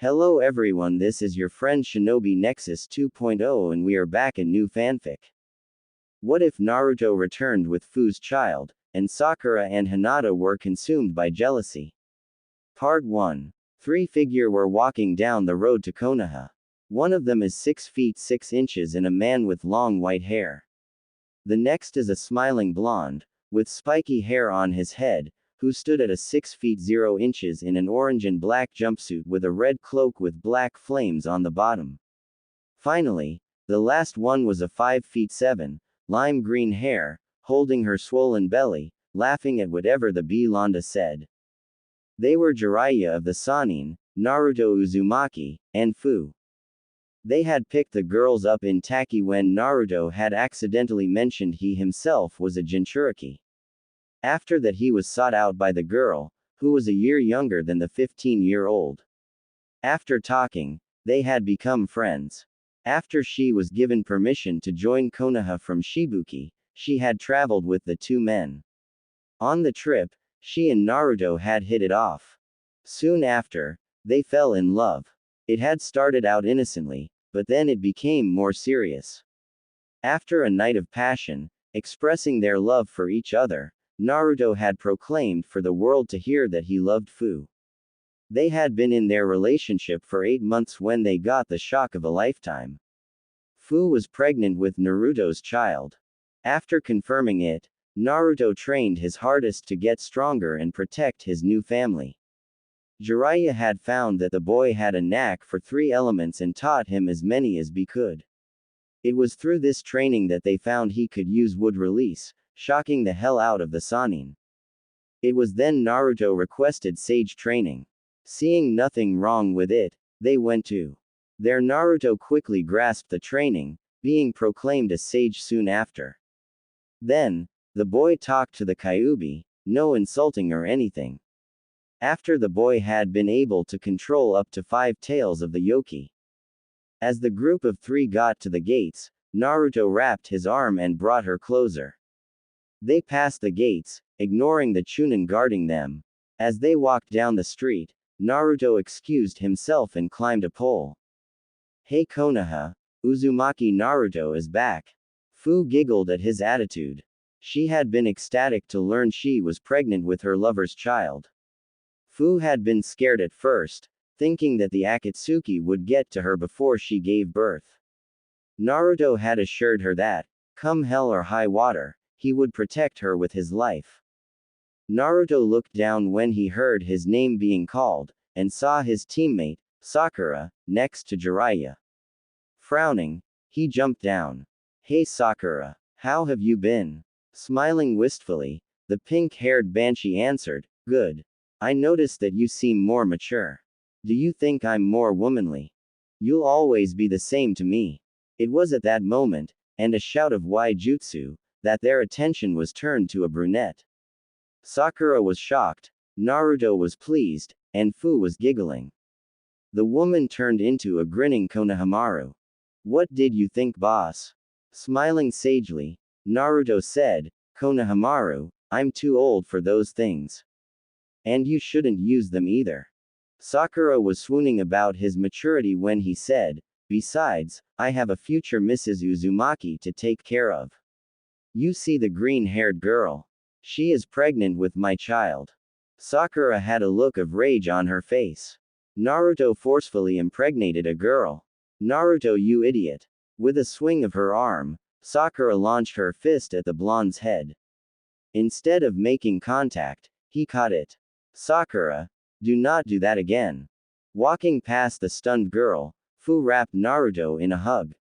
Hello everyone, this is your friend Shinobi Nexus 2.0 and we are back in new fanfic. What if Naruto returned with Fu's child, and Sakura and Hinata were consumed by jealousy? Part 1. Three figures were walking down the road to Konoha. One of them is 6 feet 6 inches and a man with long white hair. The next is a smiling blonde, with spiky hair on his head, who stood at a 6 feet 0 inches in an orange and black jumpsuit with a red cloak with black flames on the bottom. Finally, the last one was a 5 feet 7, lime green hair, holding her swollen belly, laughing at whatever the blonde said. They were Jiraiya of the Sannin, Naruto Uzumaki, and Fu. They had picked the girls up in Taki when Naruto had accidentally mentioned he himself was a Jinchuriki. After that he was sought out by the girl, who was a year younger than the 15-year-old. After talking, they had become friends. After she was given permission to join Konoha from Shibuki, she had traveled with the two men. On the trip, she and Naruto had hit it off. Soon after, they fell in love. It had started out innocently, but then it became more serious. After a night of passion, expressing their love for each other, Naruto had proclaimed for the world to hear that he loved Fu. They had been in their relationship for 8 months when they got the shock of a lifetime. Fu was pregnant with Naruto's child. After confirming it, Naruto trained his hardest to get stronger and protect his new family. Jiraiya had found that the boy had a knack for 3 elements and taught him as many as he could. It was through this training that they found he could use wood release, shocking the hell out of the Sannin. It was then Naruto requested sage training. Seeing nothing wrong with it, they went to. There Naruto quickly grasped the training, being proclaimed a sage soon after. Then, the boy talked to the Kyuubi, no insulting or anything. After the boy had been able to control up to 5 tails of the Yoki. As the group of 3 got to the gates, Naruto wrapped his arm and brought her closer. They passed the gates, ignoring the Chunin guarding them. As they walked down the street, Naruto excused himself and climbed a pole. Hey Konoha, Uzumaki, Naruto is back. Fu giggled at his attitude. She had been ecstatic to learn she was pregnant with her lover's child. Fu had been scared at first, thinking that the Akatsuki would get to her before she gave birth. Naruto had assured her that, come hell or high water, he would protect her with his life. Naruto looked down when he heard his name being called, and saw his teammate, Sakura, next to Jiraiya. Frowning, he jumped down. Hey Sakura, how have you been? Smiling wistfully, the pink-haired banshee answered, good. I noticed that you seem more mature. Do you think I'm more womanly? You'll always be the same to me. It was at that moment, and a shout of Waijutsu, that their attention was turned to a brunette. Sakura was shocked, Naruto was pleased, and Fu was giggling. The woman turned into a grinning Konohamaru. What did you think, boss? Smiling sagely, Naruto said, Konohamaru, I'm too old for those things. And you shouldn't use them either. Sakura was swooning about his maturity when he said, besides, I have a future Mrs. Uzumaki to take care of. You see the green-haired girl. She is pregnant with my child. Sakura had a look of rage on her face. Naruto forcefully impregnated a girl. Naruto, you idiot. With a swing of her arm, Sakura launched her fist at the blonde's head. Instead of making contact, he caught it. Sakura, do not do that again. Walking past the stunned girl, Fu wrapped Naruto in a hug.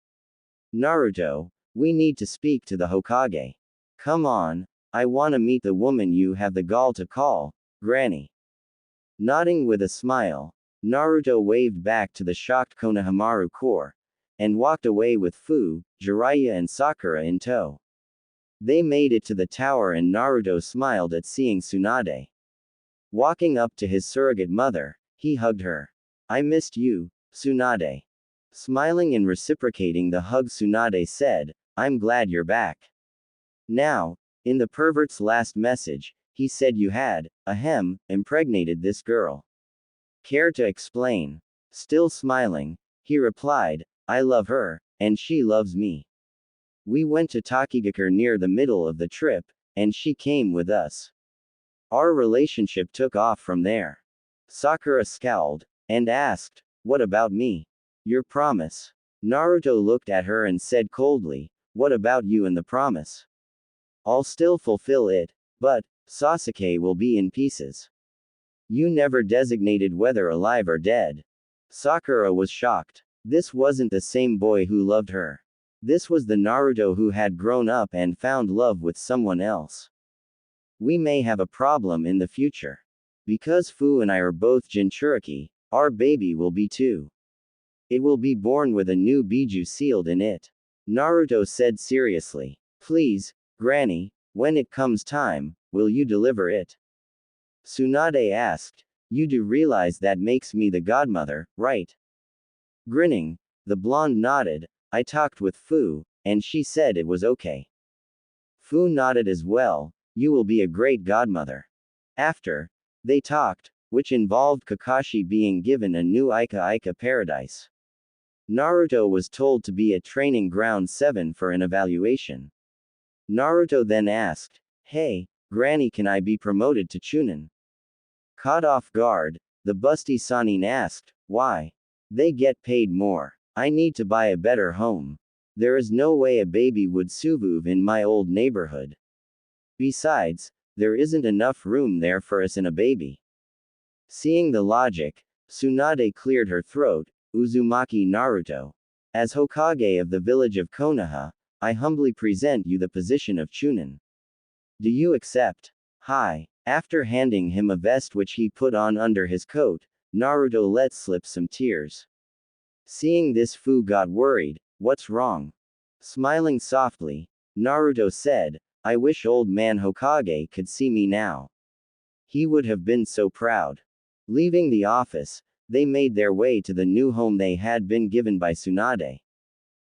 Naruto, we need to speak to the Hokage. Come on, I wanna meet the woman you have the gall to call Granny. Nodding with a smile, Naruto waved back to the shocked Konohamaru Corps, and walked away with Fu, Jiraiya and Sakura in tow. They made it to the tower and Naruto smiled at seeing Tsunade. Walking up to his surrogate mother, he hugged her. I missed you, Tsunade. Smiling and reciprocating the hug, Tsunade said, I'm glad you're back. Now, in the pervert's last message, he said you had, impregnated this girl. Care to explain? Still smiling, he replied, I love her, and she loves me. We went to Takigakure near the middle of the trip, and she came with us. Our relationship took off from there. Sakura scowled, and asked, what about me? Your promise. Naruto looked at her and said coldly, what about you and the promise? I'll still fulfill it, but Sasuke will be in pieces. You never designated whether alive or dead. Sakura was shocked. This wasn't the same boy who loved her. This was the Naruto who had grown up and found love with someone else. We may have a problem in the future. Because Fu and I are both Jinchuriki, our baby will be too. It will be born with a new biju sealed in it. Naruto said seriously. Please, Granny, when it comes time, will you deliver it? Tsunade asked. You do realize that makes me the godmother, right? Grinning, the blonde nodded. I talked with Fu, and she said it was okay. Fu nodded as well. You will be a great godmother. After, they talked, which involved Kakashi being given a new Ika paradise. Naruto was told to be at Training Ground 7 for an evaluation. Naruto then asked, Hey, Granny, can I be promoted to Chunin? Caught off guard, the busty Sanin asked, Why? They get paid more. I need to buy a better home. There is no way a baby would survive in my old neighborhood. Besides, there isn't enough room there for us and a baby. Seeing the logic, Tsunade cleared her throat. Uzumaki Naruto. As Hokage of the village of Konoha, I humbly present you the position of Chunin. Do you accept? Hi. After handing him a vest which he put on under his coat, Naruto let slip some tears. Seeing this, Fu got worried. What's wrong? Smiling softly, Naruto said, I wish old man Hokage could see me now. He would have been so proud. Leaving the office, they made their way to the new home they had been given by Tsunade.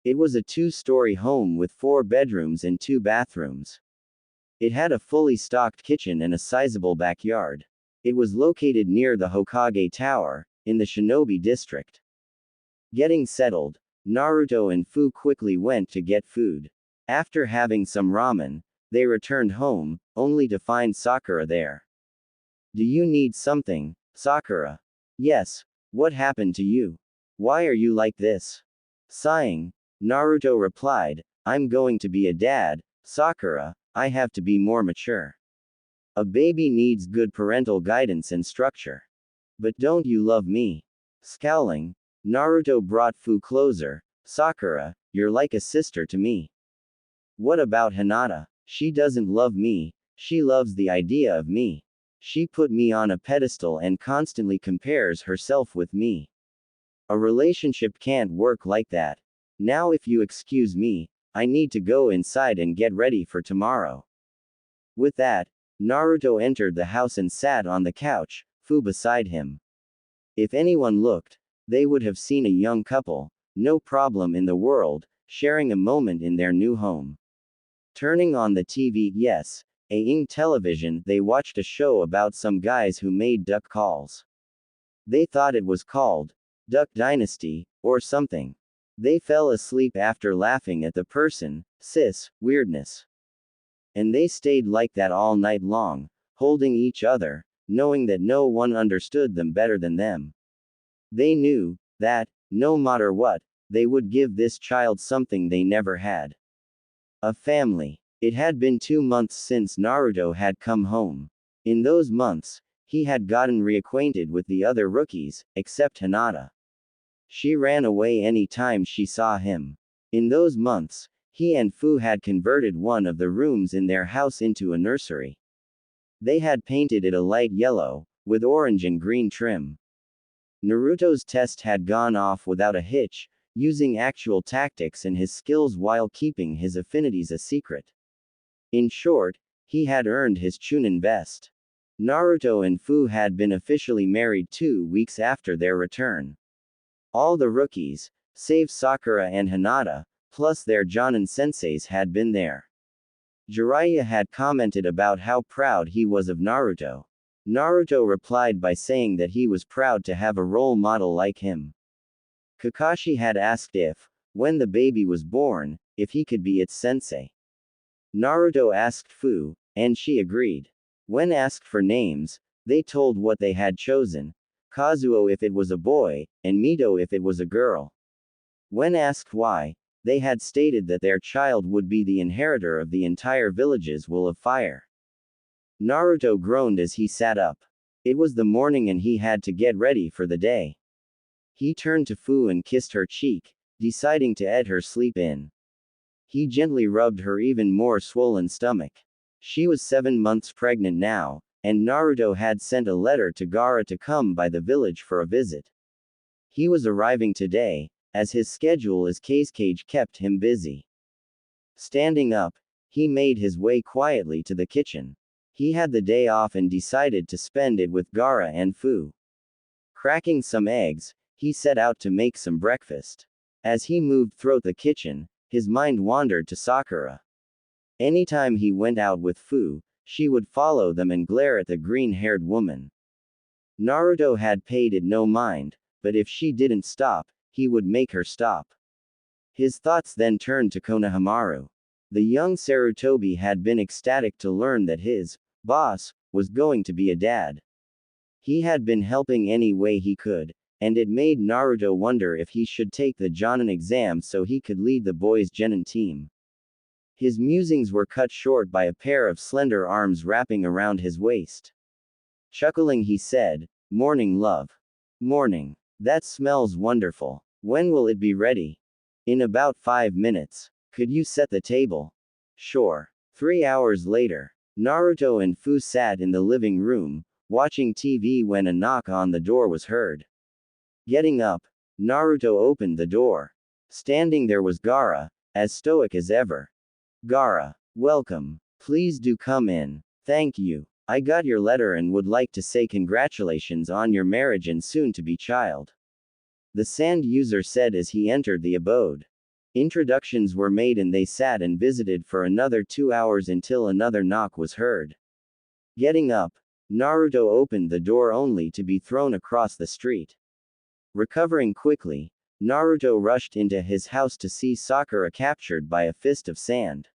It was a 2-story home with 4 bedrooms and 2 bathrooms. It had a fully stocked kitchen and a sizable backyard. It was located near the Hokage Tower, in the Shinobi district. Getting settled, Naruto and Fu quickly went to get food. After having some ramen, they returned home, only to find Sakura there. Do you need something, Sakura? Yes. What happened to you? Why are you like this? Sighing, Naruto replied, I'm going to be a dad, Sakura, I have to be more mature. A baby needs good parental guidance and structure. But don't you love me? Scowling, Naruto brought Fu closer. Sakura, you're like a sister to me. What about Hinata? She doesn't love me, she loves the idea of me. She put me on a pedestal and constantly compares herself with me. A relationship can't work like that. Now, if you excuse me, I need to go inside and get ready for tomorrow. With that, Naruto entered the house and sat on the couch, Fu beside him. If anyone looked, they would have seen a young couple, no problem in the world, sharing a moment in their new home. Turning on the TV, yes, a television, they watched a show about some guys who made duck calls. They thought it was called Duck Dynasty, or something. They fell asleep after laughing at the person, weirdness. And they stayed like that all night long, holding each other, knowing that no one understood them better than them. They knew that, no matter what, they would give this child something they never had. A family. It had been 2 months since Naruto had come home. In those months, he had gotten reacquainted with the other rookies, except Hinata. She ran away any time she saw him. In those months, he and Fu had converted one of the rooms in their house into a nursery. They had painted it a light yellow, with orange and green trim. Naruto's test had gone off without a hitch, using actual tactics and his skills while keeping his affinities a secret. In short, he had earned his Chunin vest. Naruto and Fu had been officially married 2 weeks after their return. All the rookies, save Sakura and Hinata, plus their Jonin senseis had been there. Jiraiya had commented about how proud he was of Naruto. Naruto replied by saying that he was proud to have a role model like him. Kakashi had asked if, when the baby was born, if he could be its sensei. Naruto asked Fu, and she agreed. When asked for names, they told what they had chosen, Kazuo if it was a boy, and Mito if it was a girl. When asked why, they had stated that their child would be the inheritor of the entire village's will of fire. Naruto groaned as he sat up. It was the morning and he had to get ready for the day. He turned to Fu and kissed her cheek, deciding to let her sleep in. He gently rubbed her even more swollen stomach. She was 7 months pregnant now, and Naruto had sent a letter to Gaara to come by the village for a visit. He was arriving today, as his schedule as cage kept him busy. Standing up, he made his way quietly to the kitchen. He had the day off and decided to spend it with Gaara and Fu. Cracking some eggs, he set out to make some breakfast. As he moved through the kitchen, his mind wandered to Sakura. Anytime he went out with Fu, she would follow them and glare at the green-haired woman. Naruto had paid it no mind, but if she didn't stop, he would make her stop. His thoughts then turned to Konohamaru. The young Sarutobi had been ecstatic to learn that his boss was going to be a dad. He had been helping any way he could, and it made Naruto wonder if he should take the Jonin exam so he could lead the boys' genin team. His musings were cut short by a pair of slender arms wrapping around his waist. Chuckling he said, "Morning, love. Morning. That smells wonderful. When will it be ready?" "In about 5 minutes. Could you set the table?" "Sure." 3 hours later, Naruto and Fu sat in the living room, watching TV when a knock on the door was heard. Getting up, Naruto opened the door. Standing there was Gaara, as stoic as ever. "Gaara, welcome. Please do come in. Thank you. I got your letter and would like to say congratulations on your marriage and soon-to-be child," the sand user said as he entered the abode. Introductions were made and they sat and visited for another 2 hours until another knock was heard. Getting up, Naruto opened the door only to be thrown across the street. Recovering quickly, Naruto rushed into his house to see Sakura captured by a fist of sand.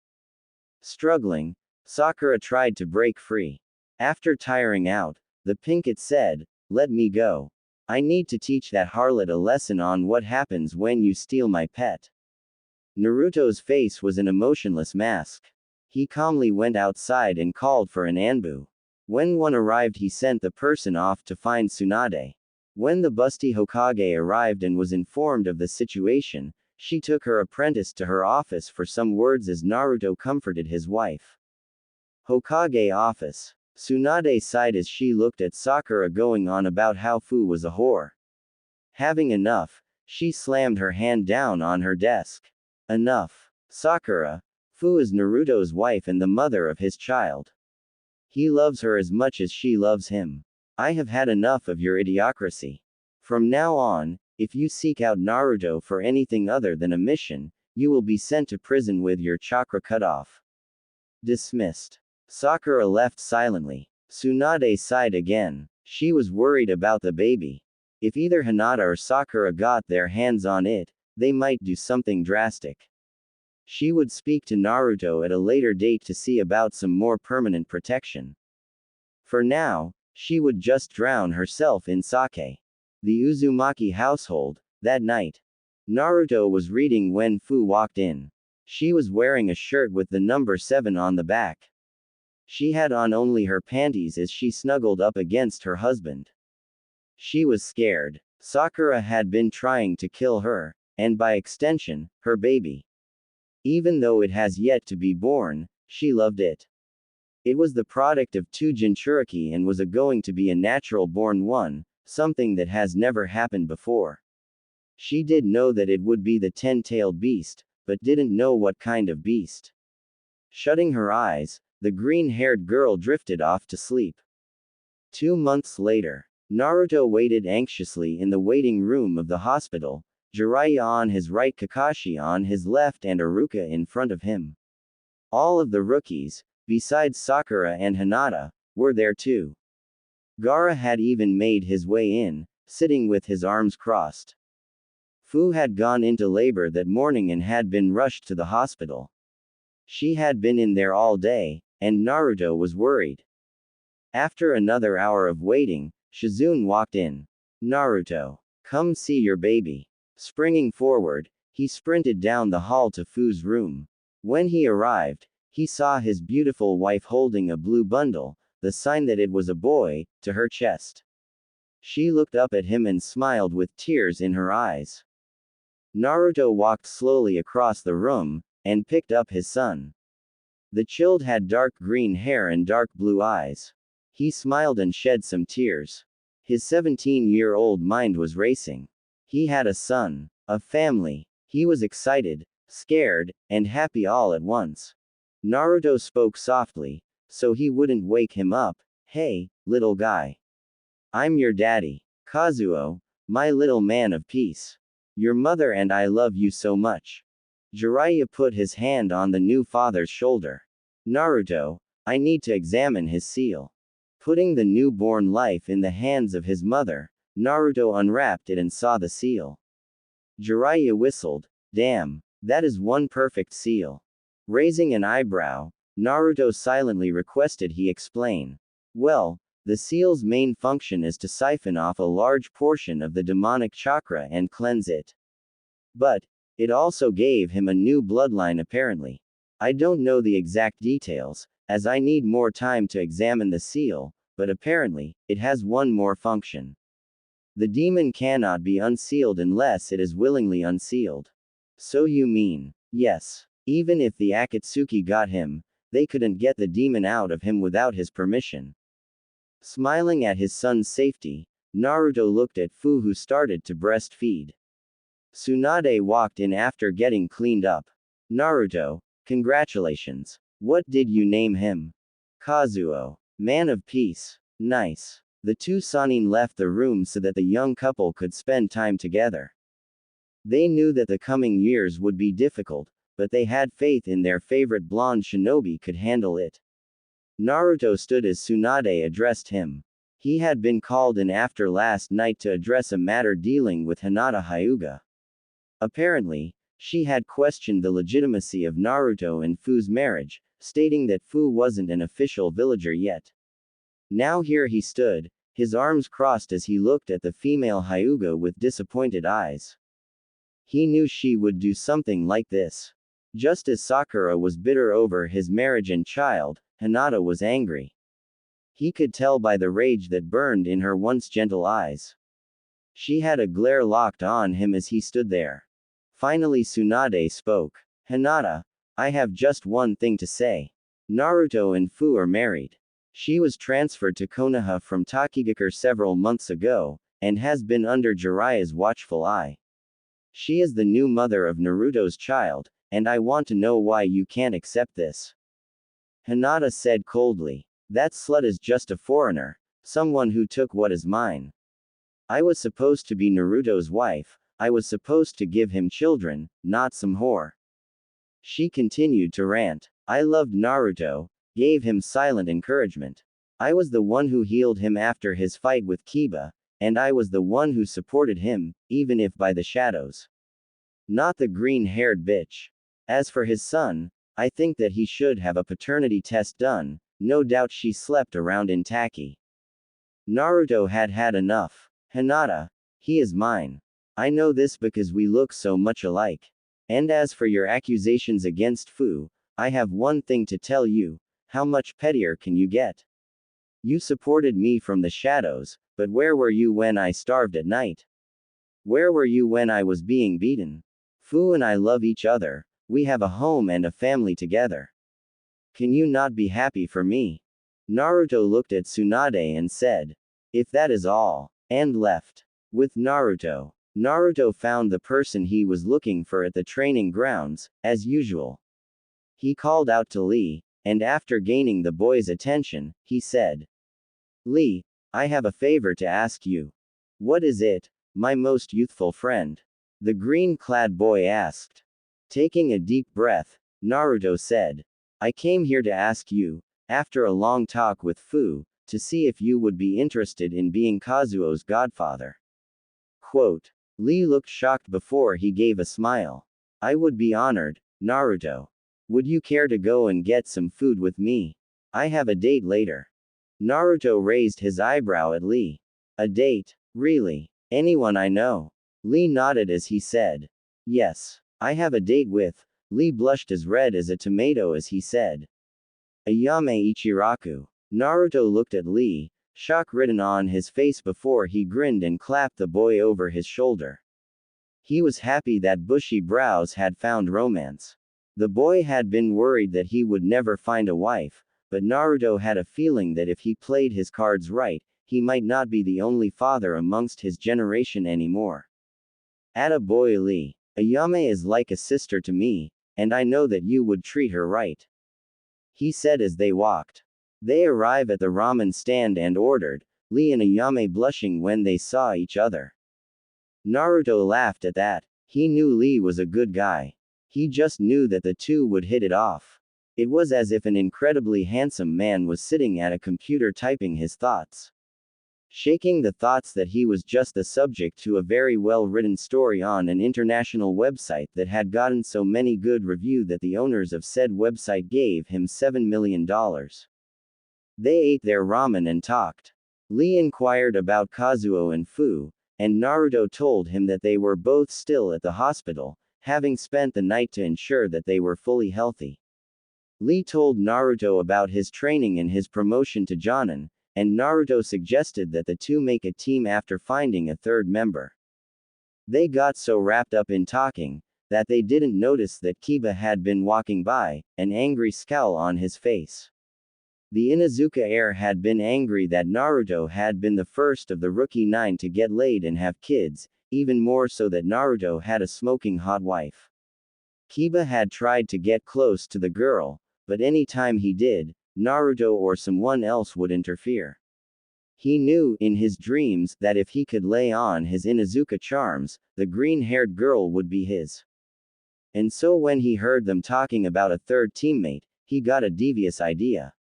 Struggling, Sakura tried to break free. After tiring out, the pinkett said, "Let me go. I need to teach that harlot a lesson on what happens when you steal my pet." Naruto's face was an emotionless mask. He calmly went outside and called for an Anbu. When one arrived, he sent the person off to find Tsunade. When the busty Hokage arrived and was informed of the situation, she took her apprentice to her office for some words as Naruto comforted his wife. Hokage office. Tsunade sighed as she looked at Sakura going on about how Fu was a whore. Having enough, she slammed her hand down on her desk. "Enough. Sakura. Fu is Naruto's wife and the mother of his child. He loves her as much as she loves him. I have had enough of your idiocracy. From now on, if you seek out Naruto for anything other than a mission, you will be sent to prison with your chakra cut off." Dismissed. Sakura left silently. Tsunade sighed again. She was worried about the baby. If either Hinata or Sakura got their hands on it, they might do something drastic. She would speak to Naruto at a later date to see about some more permanent protection. For now, she would just drown herself in sake. The Uzumaki household. That night, Naruto was reading when Fu walked in. She was wearing a shirt with the number 7 on the back. She had on only her panties as she snuggled up against her husband. She was scared. Sakura had been trying to kill her, and by extension, her baby. Even though it has yet to be born, she loved it. It was the product of 2 Jinchuriki and was going to be a natural-born one, something that has never happened before. She did know that it would be the 10-tailed beast, but didn't know what kind of beast. Shutting her eyes, the green-haired girl drifted off to sleep. 2 months later, Naruto waited anxiously in the waiting room of the hospital, Jiraiya on his right, Kakashi on his left and Iruka in front of him. All of the rookies, besides Sakura and Hinata, were there too. Gaara had even made his way in, sitting with his arms crossed. Fu had gone into labor that morning and had been rushed to the hospital. She had been in there all day, and Naruto was worried. After another hour of waiting, Shizune walked in. Naruto, come see your baby. Springing forward, he sprinted down the hall to Fu's room. When he arrived, he saw his beautiful wife holding a blue bundle, the sign that it was a boy, to her chest. She looked up at him and smiled with tears in her eyes. Naruto walked slowly across the room, and picked up his son. The child had dark green hair and dark blue eyes. He smiled and shed some tears. His 17-year-old mind was racing. He had a son, a family. He was excited, scared, and happy all at once. Naruto spoke softly, so he wouldn't wake him up. Hey, little guy. I'm your daddy, Kazuo, my little man of peace. Your mother and I love you so much. Jiraiya put his hand on the new father's shoulder. Naruto, I need to examine his seal. Putting the newborn life in the hands of his mother, Naruto unwrapped it and saw the seal. Jiraiya whistled, damn, that is one perfect seal. Raising an eyebrow, Naruto silently requested he explain. Well, the seal's main function is to siphon off a large portion of the demonic chakra and cleanse it. But, it also gave him a new bloodline apparently. I don't know the exact details, as I need more time to examine the seal, but apparently, it has one more function. The demon cannot be unsealed unless it is willingly unsealed. So you mean, yes, even if the Akatsuki got him, they couldn't get the demon out of him without his permission. Smiling at his son's safety, Naruto looked at Fu who started to breastfeed. Tsunade walked in after getting cleaned up. Naruto, congratulations. What did you name him? Kazuo. Man of peace. Nice. The two Sannin left the room so that the young couple could spend time together. They knew that the coming years would be difficult, but they had faith in their favorite blonde shinobi could handle it. Naruto stood as Tsunade addressed him. He had been called in after last night to address a matter dealing with Hinata Hyuga. Apparently, she had questioned the legitimacy of Naruto and Fu's marriage, stating that Fu wasn't an official villager yet. Now here he stood, his arms crossed as he looked at the female Hyuga with disappointed eyes. He knew she would do something like this. Just as Sakura was bitter over his marriage and child, Hinata was angry. He could tell by the rage that burned in her once gentle eyes. She had a glare locked on him as he stood there. Finally Tsunade spoke. Hinata, I have just one thing to say. Naruto and Fu are married. She was transferred to Konoha from Takigakure several months ago, and has been under Jiraiya's watchful eye. She is the new mother of Naruto's child, and I want to know why you can't accept this. Hinata said coldly. That slut is just a foreigner, someone who took what is mine. I was supposed to be Naruto's wife, I was supposed to give him children, not some whore. She continued to rant. I loved Naruto, gave him silent encouragement. I was the one who healed him after his fight with Kiba, and I was the one who supported him, even if by the shadows. Not the green-haired bitch. As for his son, I think that he should have a paternity test done, no doubt she slept around in Taki. Naruto had had enough. Hinata, he is mine. I know this because we look so much alike. And as for your accusations against Fu, I have one thing to tell you, how much pettier can you get? You supported me from the shadows, but where were you when I starved at night? Where were you when I was being beaten? Fu and I love each other, we have a home and a family together. Can you not be happy for me? Naruto looked at Tsunade and said, if that is all, and left. With Naruto. Naruto found the person he was looking for at the training grounds, as usual. He called out to Lee, and after gaining the boy's attention, he said, Lee, I have a favor to ask you. What is it, my most youthful friend? The green-clad boy asked. Taking a deep breath, Naruto said, I came here to ask you, after a long talk with Fu, to see if you would be interested in being Kazuo's godfather. Quote. Lee looked shocked before he gave a smile. I would be honored, Naruto. Would you care to go and get some food with me? I have a date later. Naruto raised his eyebrow at Lee. A date? Really? Anyone I know? Lee nodded as he said. Yes. I have a date with. Lee blushed as red as a tomato as he said. Ayame Ichiraku. Naruto looked at Lee, shock written on his face before he grinned and clapped the boy over his shoulder. He was happy that bushy brows had found romance. The boy had been worried that he would never find a wife, but Naruto had a feeling that if he played his cards right, he might not be the only father amongst his generation anymore. Atta boy Lee. Ayame is like a sister to me, and I know that you would treat her right. He said as they walked. They arrived at the ramen stand and ordered, Lee and Ayame blushing when they saw each other. Naruto laughed at that. He knew Lee was a good guy. He just knew that the two would hit it off. It was as if an incredibly handsome man was sitting at a computer typing his thoughts. Shaking the thoughts that he was just the subject to a very well-written story on an international website that had gotten so many good reviews that the owners of said website gave him $7 million. They ate their ramen and talked. Lee inquired about Kazuo and Fu, and Naruto told him that they were both still at the hospital, having spent the night to ensure that they were fully healthy. Lee told Naruto about his training and his promotion to Jonin, and Naruto suggested that the two make a team after finding a third member. They got so wrapped up in talking, that they didn't notice that Kiba had been walking by, an angry scowl on his face. The Inuzuka heir had been angry that Naruto had been the first of the rookie 9 to get laid and have kids, even more so that Naruto had a smoking hot wife. Kiba had tried to get close to the girl, but any time he did, Naruto or someone else would interfere. He knew, in his dreams, that if he could lay on his Inuzuka charms, the green-haired girl would be his. And so when he heard them talking about a third teammate, he got a devious idea.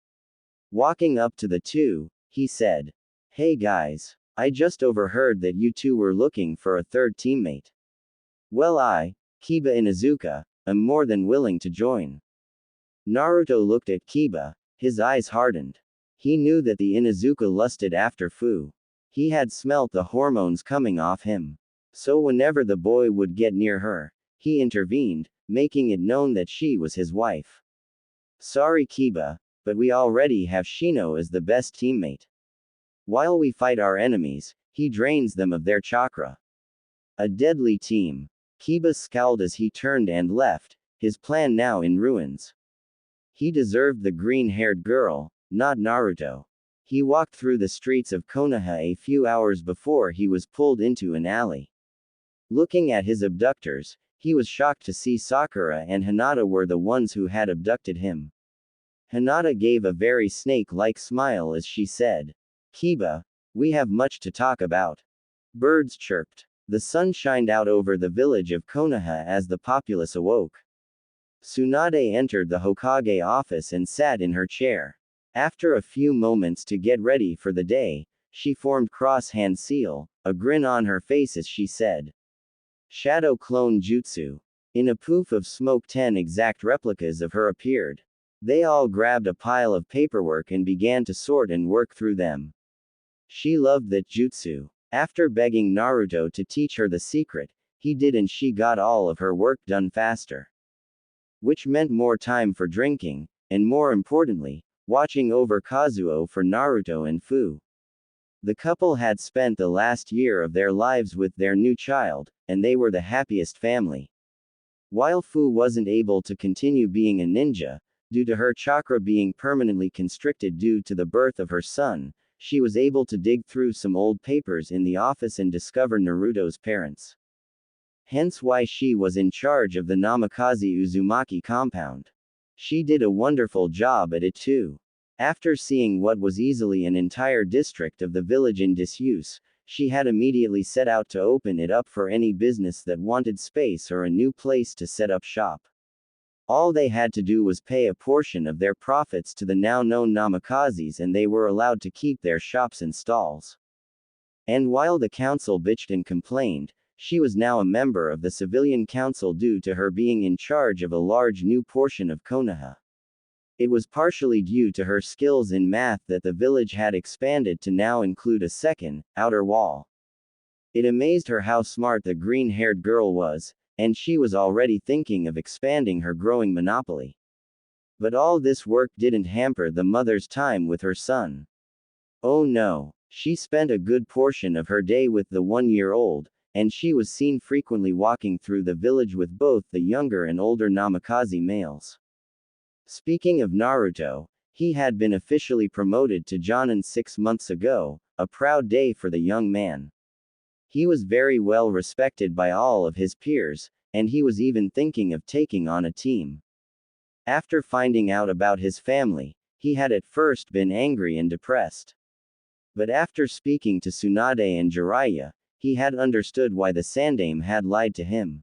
Walking up to the two, he said, Hey guys, I just overheard that you two were looking for a third teammate. Well Kiba Inuzuka, am more than willing to join. Naruto looked at Kiba, his eyes hardened. He knew that the Inuzuka lusted after Fu. He had smelt the hormones coming off him. So whenever the boy would get near her, he intervened, making it known that she was his wife. Sorry Kiba, but we already have Shino as the best teammate. While we fight our enemies, he drains them of their chakra. A deadly team. Kiba scowled as he turned and left, his plan now in ruins. He deserved the green-haired girl, not Naruto. He walked through the streets of Konoha a few hours before he was pulled into an alley. Looking at his abductors, he was shocked to see Sakura and Hinata were the ones who had abducted him. Hinata gave a very snake-like smile as she said, Kiba, we have much to talk about. Birds chirped. The sun shined out over the village of Konoha as the populace awoke. Tsunade entered the Hokage office and sat in her chair. After a few moments to get ready for the day, she formed cross-hand seal, a grin on her face as she said, Shadow Clone Jutsu. In a poof of smoke 10 exact replicas of her appeared. They all grabbed a pile of paperwork and began to sort and work through them. She loved that jutsu. After begging Naruto to teach her the secret, he did and she got all of her work done faster. Which meant more time for drinking, and more importantly, watching over Kazuo for Naruto and Fu. The couple had spent the last year of their lives with their new child, and they were the happiest family. While Fu wasn't able to continue being a ninja, due to her chakra being permanently constricted due to the birth of her son, she was able to dig through some old papers in the office and discover Naruto's parents. Hence why she was in charge of the Namikaze Uzumaki compound. She did a wonderful job at it too. After seeing what was easily an entire district of the village in disuse, she had immediately set out to open it up for any business that wanted space or a new place to set up shop. All they had to do was pay a portion of their profits to the now-known Namakazes and they were allowed to keep their shops and stalls. And while the council bitched and complained, she was now a member of the civilian council due to her being in charge of a large new portion of Konoha. It was partially due to her skills in math that the village had expanded to now include a second, outer wall. It amazed her how smart the green-haired girl was, and she was already thinking of expanding her growing monopoly. But all this work didn't hamper the mother's time with her son. Oh no, she spent a good portion of her day with the 1-year-old, and she was seen frequently walking through the village with both the younger and older Namikaze males. Speaking of Naruto, he had been officially promoted to Jonin 6 months ago, a proud day for the young man. He was very well respected by all of his peers, and he was even thinking of taking on a team. After finding out about his family, he had at first been angry and depressed. But after speaking to Tsunade and Jiraiya, he had understood why the Sandaime had lied to him.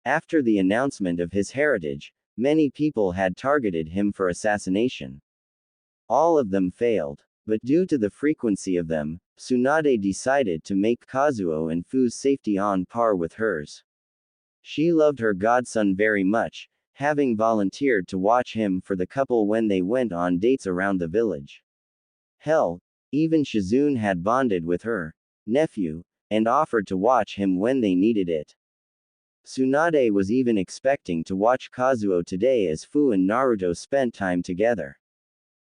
After the announcement of his heritage, many people had targeted him for assassination. All of them failed, but due to the frequency of them, Tsunade decided to make Kazuo and Fu's safety on par with hers. She loved her godson very much, having volunteered to watch him for the couple when they went on dates around the village. Hell, even Shizune had bonded with her nephew, and offered to watch him when they needed it. Tsunade was even expecting to watch Kazuo today as Fu and Naruto spent time together.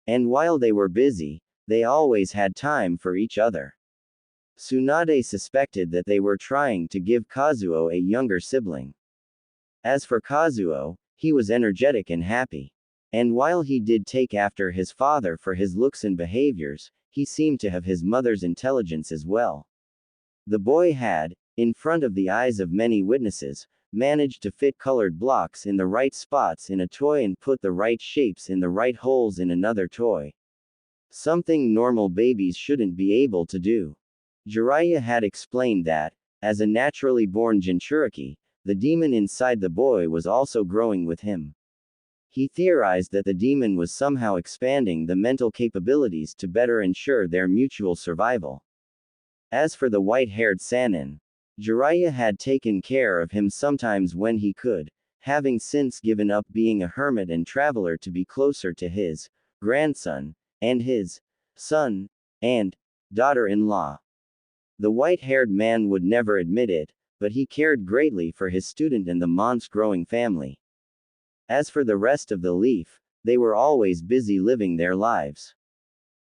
And while they were busy, they always had time for each other. Tsunade suspected that they were trying to give Kazuo a younger sibling. As for Kazuo, he was energetic and happy. And while he did take after his father for his looks and behaviors, he seemed to have his mother's intelligence as well. The boy had, in front of the eyes of many witnesses, managed to fit colored blocks in the right spots in a toy and put the right shapes in the right holes in another toy. Something normal babies shouldn't be able to do. Jiraiya had explained that, as a naturally born Jinchuriki, the demon inside the boy was also growing with him. He theorized that the demon was somehow expanding the mental capabilities to better ensure their mutual survival. As for the white-haired Sannin, Jiraiya had taken care of him sometimes when he could, having since given up being a hermit and traveler to be closer to his grandson, and his son, and daughter-in-law. The white-haired man would never admit it, but he cared greatly for his student and the month's growing family. As for the rest of the Leaf, they were always busy living their lives.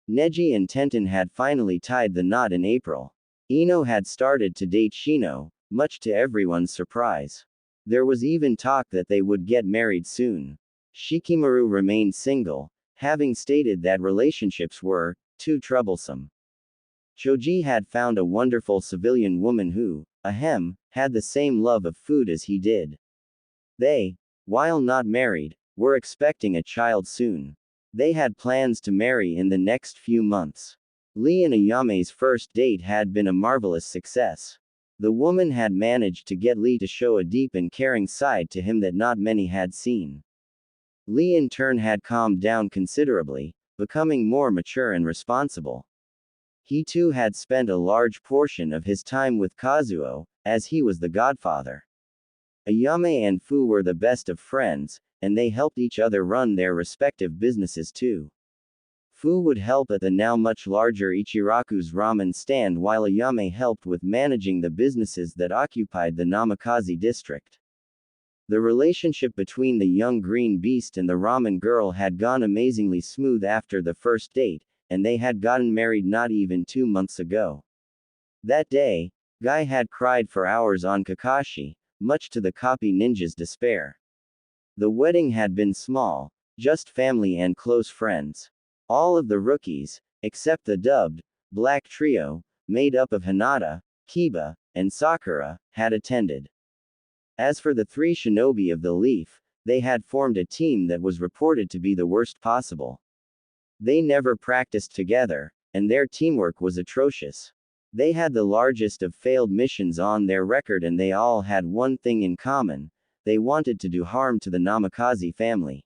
Neji and Tenten had finally tied the knot in April. Ino had started to date Shino, much to everyone's surprise. There was even talk that they would get married soon. Shikamaru remained single, having stated that relationships were too troublesome. Choji had found a wonderful civilian woman who, had the same love of food as he did. They, while not married, were expecting a child soon. They had plans to marry in the next few months. Lee and Ayame's first date had been a marvelous success. The woman had managed to get Lee to show a deep and caring side to him that not many had seen. Lee in turn had calmed down considerably, becoming more mature and responsible. He too had spent a large portion of his time with Kazuo, as he was the godfather. Ayame and Fu were the best of friends, and they helped each other run their respective businesses too. Fu would help at the now much larger Ichiraku's ramen stand while Ayame helped with managing the businesses that occupied the Namikaze district. The relationship between the young green beast and the ramen girl had gone amazingly smooth after the first date, and they had gotten married not even 2 months ago. That day, Guy had cried for hours on Kakashi, much to the copy ninja's despair. The wedding had been small, just family and close friends. All of the rookies, except the dubbed Black Trio, made up of Hinata, Kiba, and Sakura, had attended. As for the 3 shinobi of the Leaf, they had formed a team that was reported to be the worst possible. They never practiced together, and their teamwork was atrocious. They had the largest of failed missions on their record and they all had one thing in common, they wanted to do harm to the Namikaze family.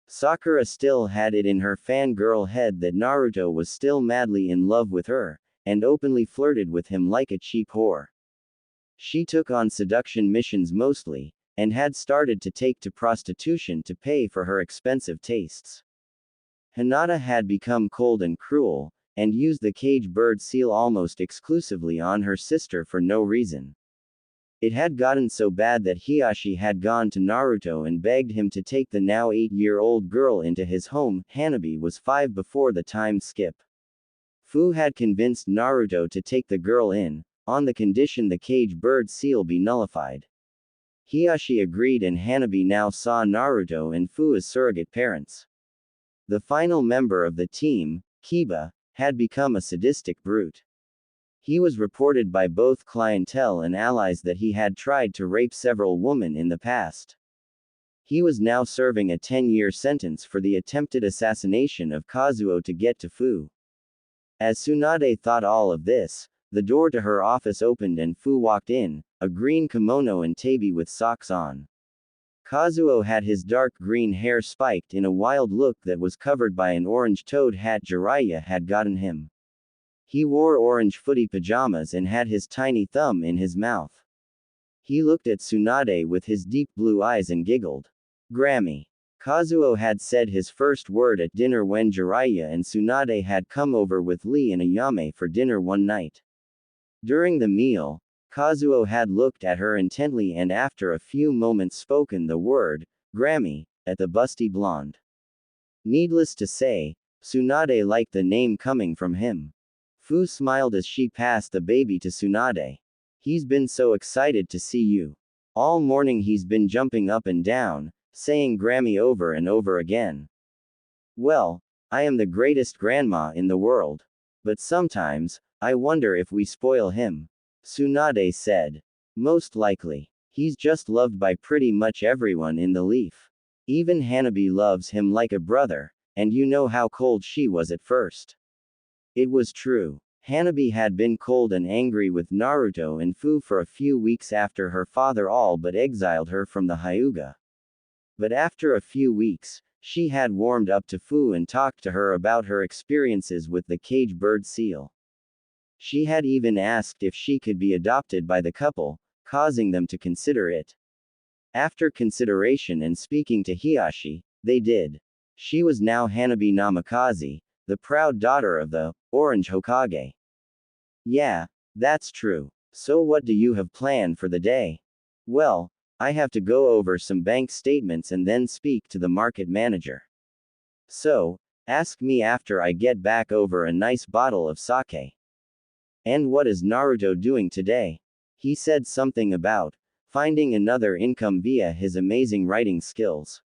Sakura still had it in her fangirl head that Naruto was still madly in love with her, and openly flirted with him like a cheap whore. She took on seduction missions mostly, and had started to take to prostitution to pay for her expensive tastes. Hinata had become cold and cruel, and used the cage bird seal almost exclusively on her sister for no reason. It had gotten so bad that Hiashi had gone to Naruto and begged him to take the now 8-year-old girl into his home. Hanabi was 5 before the time skip. Fu had convinced Naruto to take the girl in, on the condition the cage bird seal be nullified. Hiashi agreed and Hanabi now saw Naruto and Fu as surrogate parents. The final member of the team, Kiba, had become a sadistic brute. He was reported by both clientele and allies that he had tried to rape several women in the past. He was now serving a 10-year sentence for the attempted assassination of Kazuo to get to Fu. As Tsunade thought all of this, the door to her office opened and Fu walked in, a green kimono and tabi with socks on. Kazuo had his dark green hair spiked in a wild look that was covered by an orange toad hat Jiraiya had gotten him. He wore orange footy pajamas and had his tiny thumb in his mouth. He looked at Tsunade with his deep blue eyes and giggled. Grammy. Kazuo had said his first word at dinner when Jiraiya and Tsunade had come over with Lee and Ayame for dinner one night. During the meal, Kazuo had looked at her intently and after a few moments spoken the word, Grammy, at the busty blonde. Needless to say, Tsunade liked the name coming from him. Fu smiled as she passed the baby to Tsunade. He's been so excited to see you. All morning he's been jumping up and down, saying Grammy over and over again. Well, I am the greatest grandma in the world. But sometimes, I wonder if we spoil him. Tsunade said. Most likely. He's just loved by pretty much everyone in the leaf. Even Hanabi loves him like a brother, and you know how cold she was at first. It was true. Hanabi had been cold and angry with Naruto and Fu for a few weeks after her father all but exiled her from the Hyuga. But after a few weeks, she had warmed up to Fu and talked to her about her experiences with the cage bird seal. She had even asked if she could be adopted by the couple, causing them to consider it. After consideration and speaking to Hiashi, they did. She was now Hanabi Namikaze, the proud daughter of the Orange Hokage. Yeah, that's true. So what do you have planned for the day? Well, I have to go over some bank statements and then speak to the market manager. So, ask me after I get back over a nice bottle of sake. And what is Naruto doing today? He said something about finding another income via his amazing writing skills.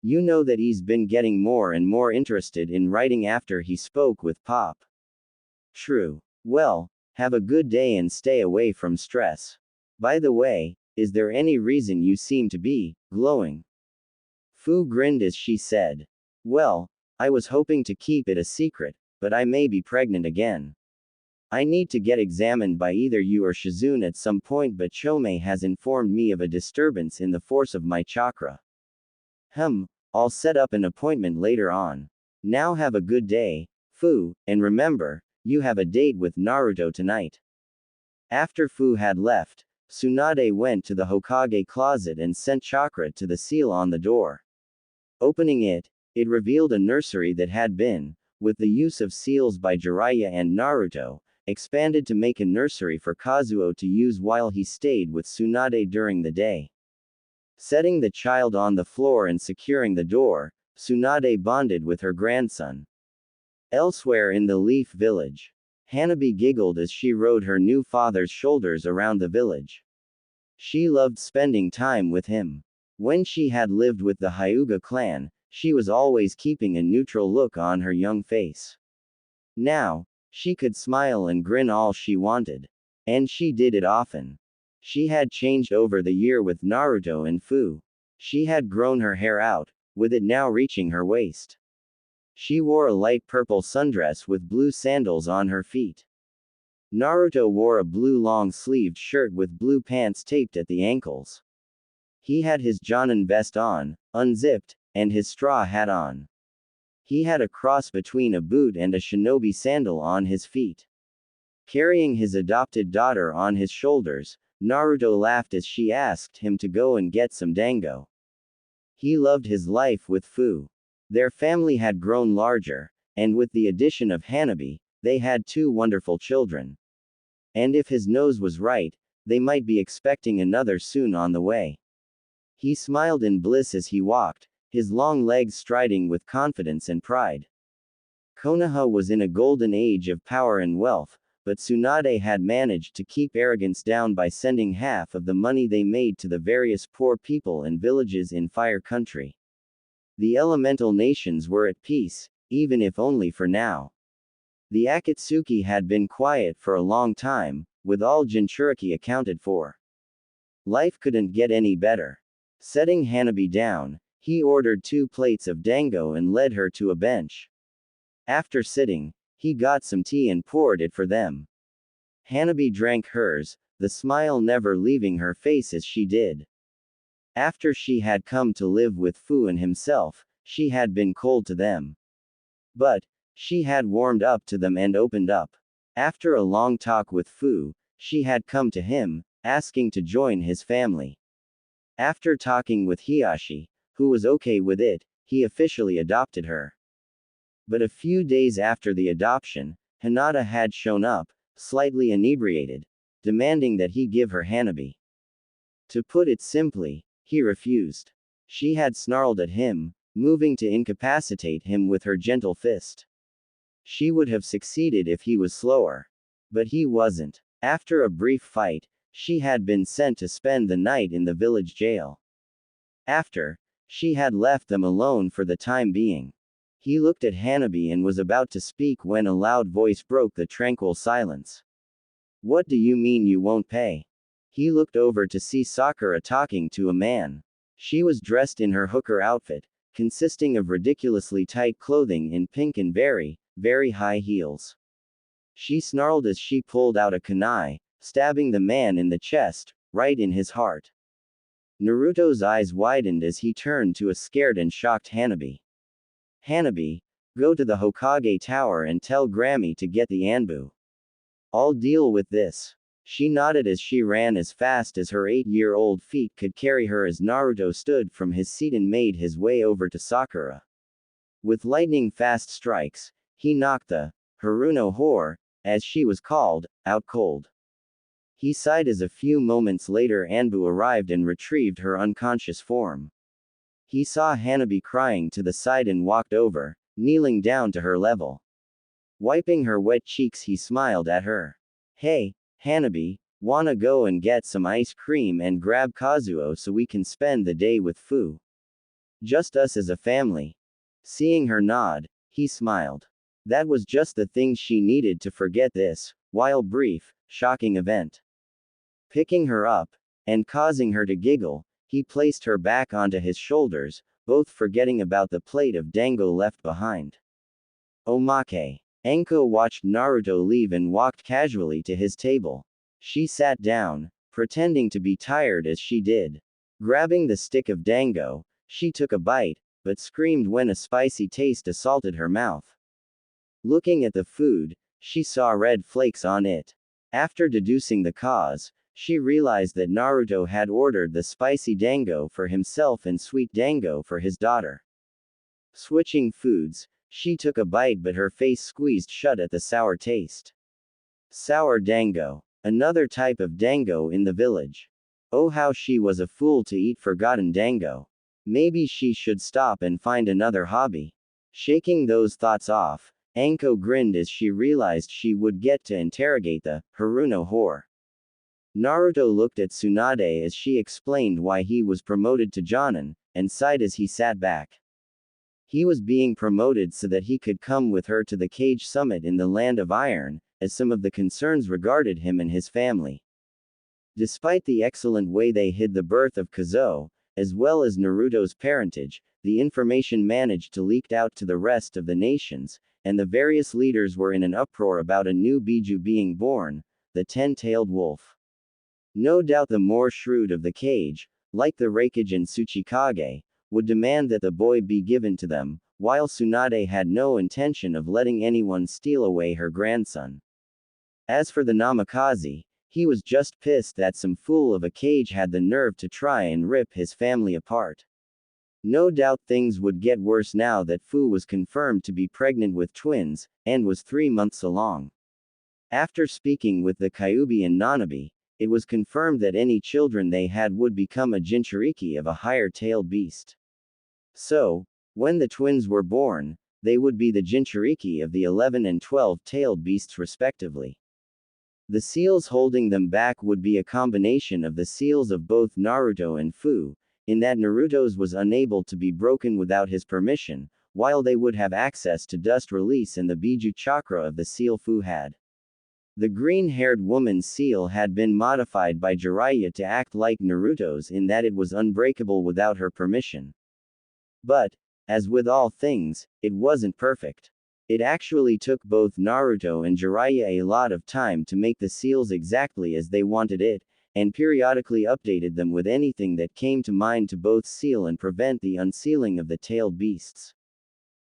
You know that he's been getting more and more interested in writing after he spoke with Pop. True. Well, have a good day and stay away from stress. By the way, is there any reason you seem to be glowing? Fu grinned as she said. Well, I was hoping to keep it a secret, but I may be pregnant again. I need to get examined by either you or Shizune at some point, but Chome has informed me of a disturbance in the force of my chakra. I'll set up an appointment later on. Now have a good day, Fu, and remember, you have a date with Naruto tonight. After Fu had left, Tsunade went to the Hokage closet and sent chakra to the seal on the door. Opening it, it revealed a nursery that had been, with the use of seals by Jiraiya and Naruto, expanded to make a nursery for Kazuo to use while he stayed with Tsunade during the day. Setting the child on the floor and securing the door, Tsunade bonded with her grandson. Elsewhere in the Leaf Village, Hanabi giggled as she rode her new father's shoulders around the village. She loved spending time with him. When she had lived with the Hyuga clan, she was always keeping a neutral look on her young face. Now, she could smile and grin all she wanted. And she did it often. She had changed over the year with Naruto and Fu. She had grown her hair out, with it now reaching her waist. She wore a light purple sundress with blue sandals on her feet. Naruto wore a blue long-sleeved shirt with blue pants taped at the ankles. He had his Jonin vest on, unzipped, and his straw hat on. He had a cross between a boot and a shinobi sandal on his feet. Carrying his adopted daughter on his shoulders, Naruto laughed as she asked him to go and get some dango. He loved his life with Fu. Their family had grown larger, and with the addition of Hanabi, they had 2 wonderful children. And if his nose was right, they might be expecting another soon on the way. He smiled in bliss as he walked, his long legs striding with confidence and pride. Konoha was in a golden age of power and wealth, but Tsunade had managed to keep arrogance down by sending half of the money they made to the various poor people and villages in Fire Country. The elemental nations were at peace, even if only for now. The Akatsuki had been quiet for a long time, with all Jinchuriki accounted for. Life couldn't get any better. Setting Hanabi down, he ordered 2 plates of dango and led her to a bench. After sitting, he got some tea and poured it for them. Hanabi drank hers, the smile never leaving her face as she did. After she had come to live with Fu and himself, she had been cold to them. But she had warmed up to them and opened up. After a long talk with Fu, she had come to him, asking to join his family. After talking with Hiyashi, who was okay with it, he officially adopted her. But a few days after the adoption, Hinata had shown up, slightly inebriated, demanding that he give her Hanabi. To put it simply, he refused. She had snarled at him, moving to incapacitate him with her gentle fist. She would have succeeded if he was slower. But he wasn't. After a brief fight, she had been sent to spend the night in the village jail. After, she had left them alone for the time being. He looked at Hanabi and was about to speak when a loud voice broke the tranquil silence. What do you mean you won't pay? He looked over to see Sakura talking to a man. She was dressed in her hooker outfit, consisting of ridiculously tight clothing in pink and very, very high heels. She snarled as she pulled out a kunai, stabbing the man in the chest, right in his heart. Naruto's eyes widened as he turned to a scared and shocked Hanabi. Hanabi, go to the Hokage Tower and tell Grammy to get the Anbu. I'll deal with this. She nodded as she ran as fast as her 8-year-old feet could carry her as Naruto stood from his seat and made his way over to Sakura. With lightning-fast strikes, he knocked the Haruno whore, as she was called, out cold. He sighed as a few moments later Anbu arrived and retrieved her unconscious form. He saw Hanabi crying to the side and walked over, kneeling down to her level. Wiping her wet cheeks he smiled at her. Hey, Hanabi, wanna go and get some ice cream and grab Kazuo so we can spend the day with Fu? Just us as a family. Seeing her nod, he smiled. That was just the thing she needed to forget this, while brief, shocking event. Picking her up, and causing her to giggle, he placed her back onto his shoulders, both forgetting about the plate of dango left behind. Omake. Enko watched Naruto leave and walked casually to his table. She sat down, pretending to be tired as she did. Grabbing the stick of dango, she took a bite, but screamed when a spicy taste assaulted her mouth. Looking at the food, she saw red flakes on it. After deducing the cause, she realized that Naruto had ordered the spicy dango for himself and sweet dango for his daughter. Switching foods, she took a bite but her face squeezed shut at the sour taste. Sour dango. Another type of dango in the village. Oh, how she was a fool to eat forgotten dango. Maybe she should stop and find another hobby. Shaking those thoughts off, Anko grinned as she realized she would get to interrogate the Haruno whore. Naruto looked at Tsunade as she explained why he was promoted to Jonin, and sighed as he sat back. He was being promoted so that he could come with her to the Cage Summit in the Land of Iron, as some of the concerns regarded him and his family. Despite the excellent way they hid the birth of Kazuo, as well as Naruto's parentage, the information managed to leak out to the rest of the nations, and the various leaders were in an uproar about a new Biju being born, the 10-tailed wolf. No doubt the more shrewd of the cage, like the Reikage and Tsuchikage, would demand that the boy be given to them, while Tsunade had no intention of letting anyone steal away her grandson. As for the Namikaze, he was just pissed that some fool of a Kage had the nerve to try and rip his family apart. No doubt things would get worse now that Fu was confirmed to be pregnant with twins, and was 3 months along. After speaking with the Kyuubi and Nanabi, it was confirmed that any children they had would become a Jinchuriki of a higher-tailed beast. So, when the twins were born, they would be the Jinchuriki of the 11 and 12-tailed beasts respectively. The seals holding them back would be a combination of the seals of both Naruto and Fu, in that Naruto's was unable to be broken without his permission, while they would have access to dust release and the Biju chakra of the seal Fu had. The green-haired woman's seal had been modified by Jiraiya to act like Naruto's in that it was unbreakable without her permission. But, as with all things, it wasn't perfect. It actually took both Naruto and Jiraiya a lot of time to make the seals exactly as they wanted it, and periodically updated them with anything that came to mind to both seal and prevent the unsealing of the tailed beasts.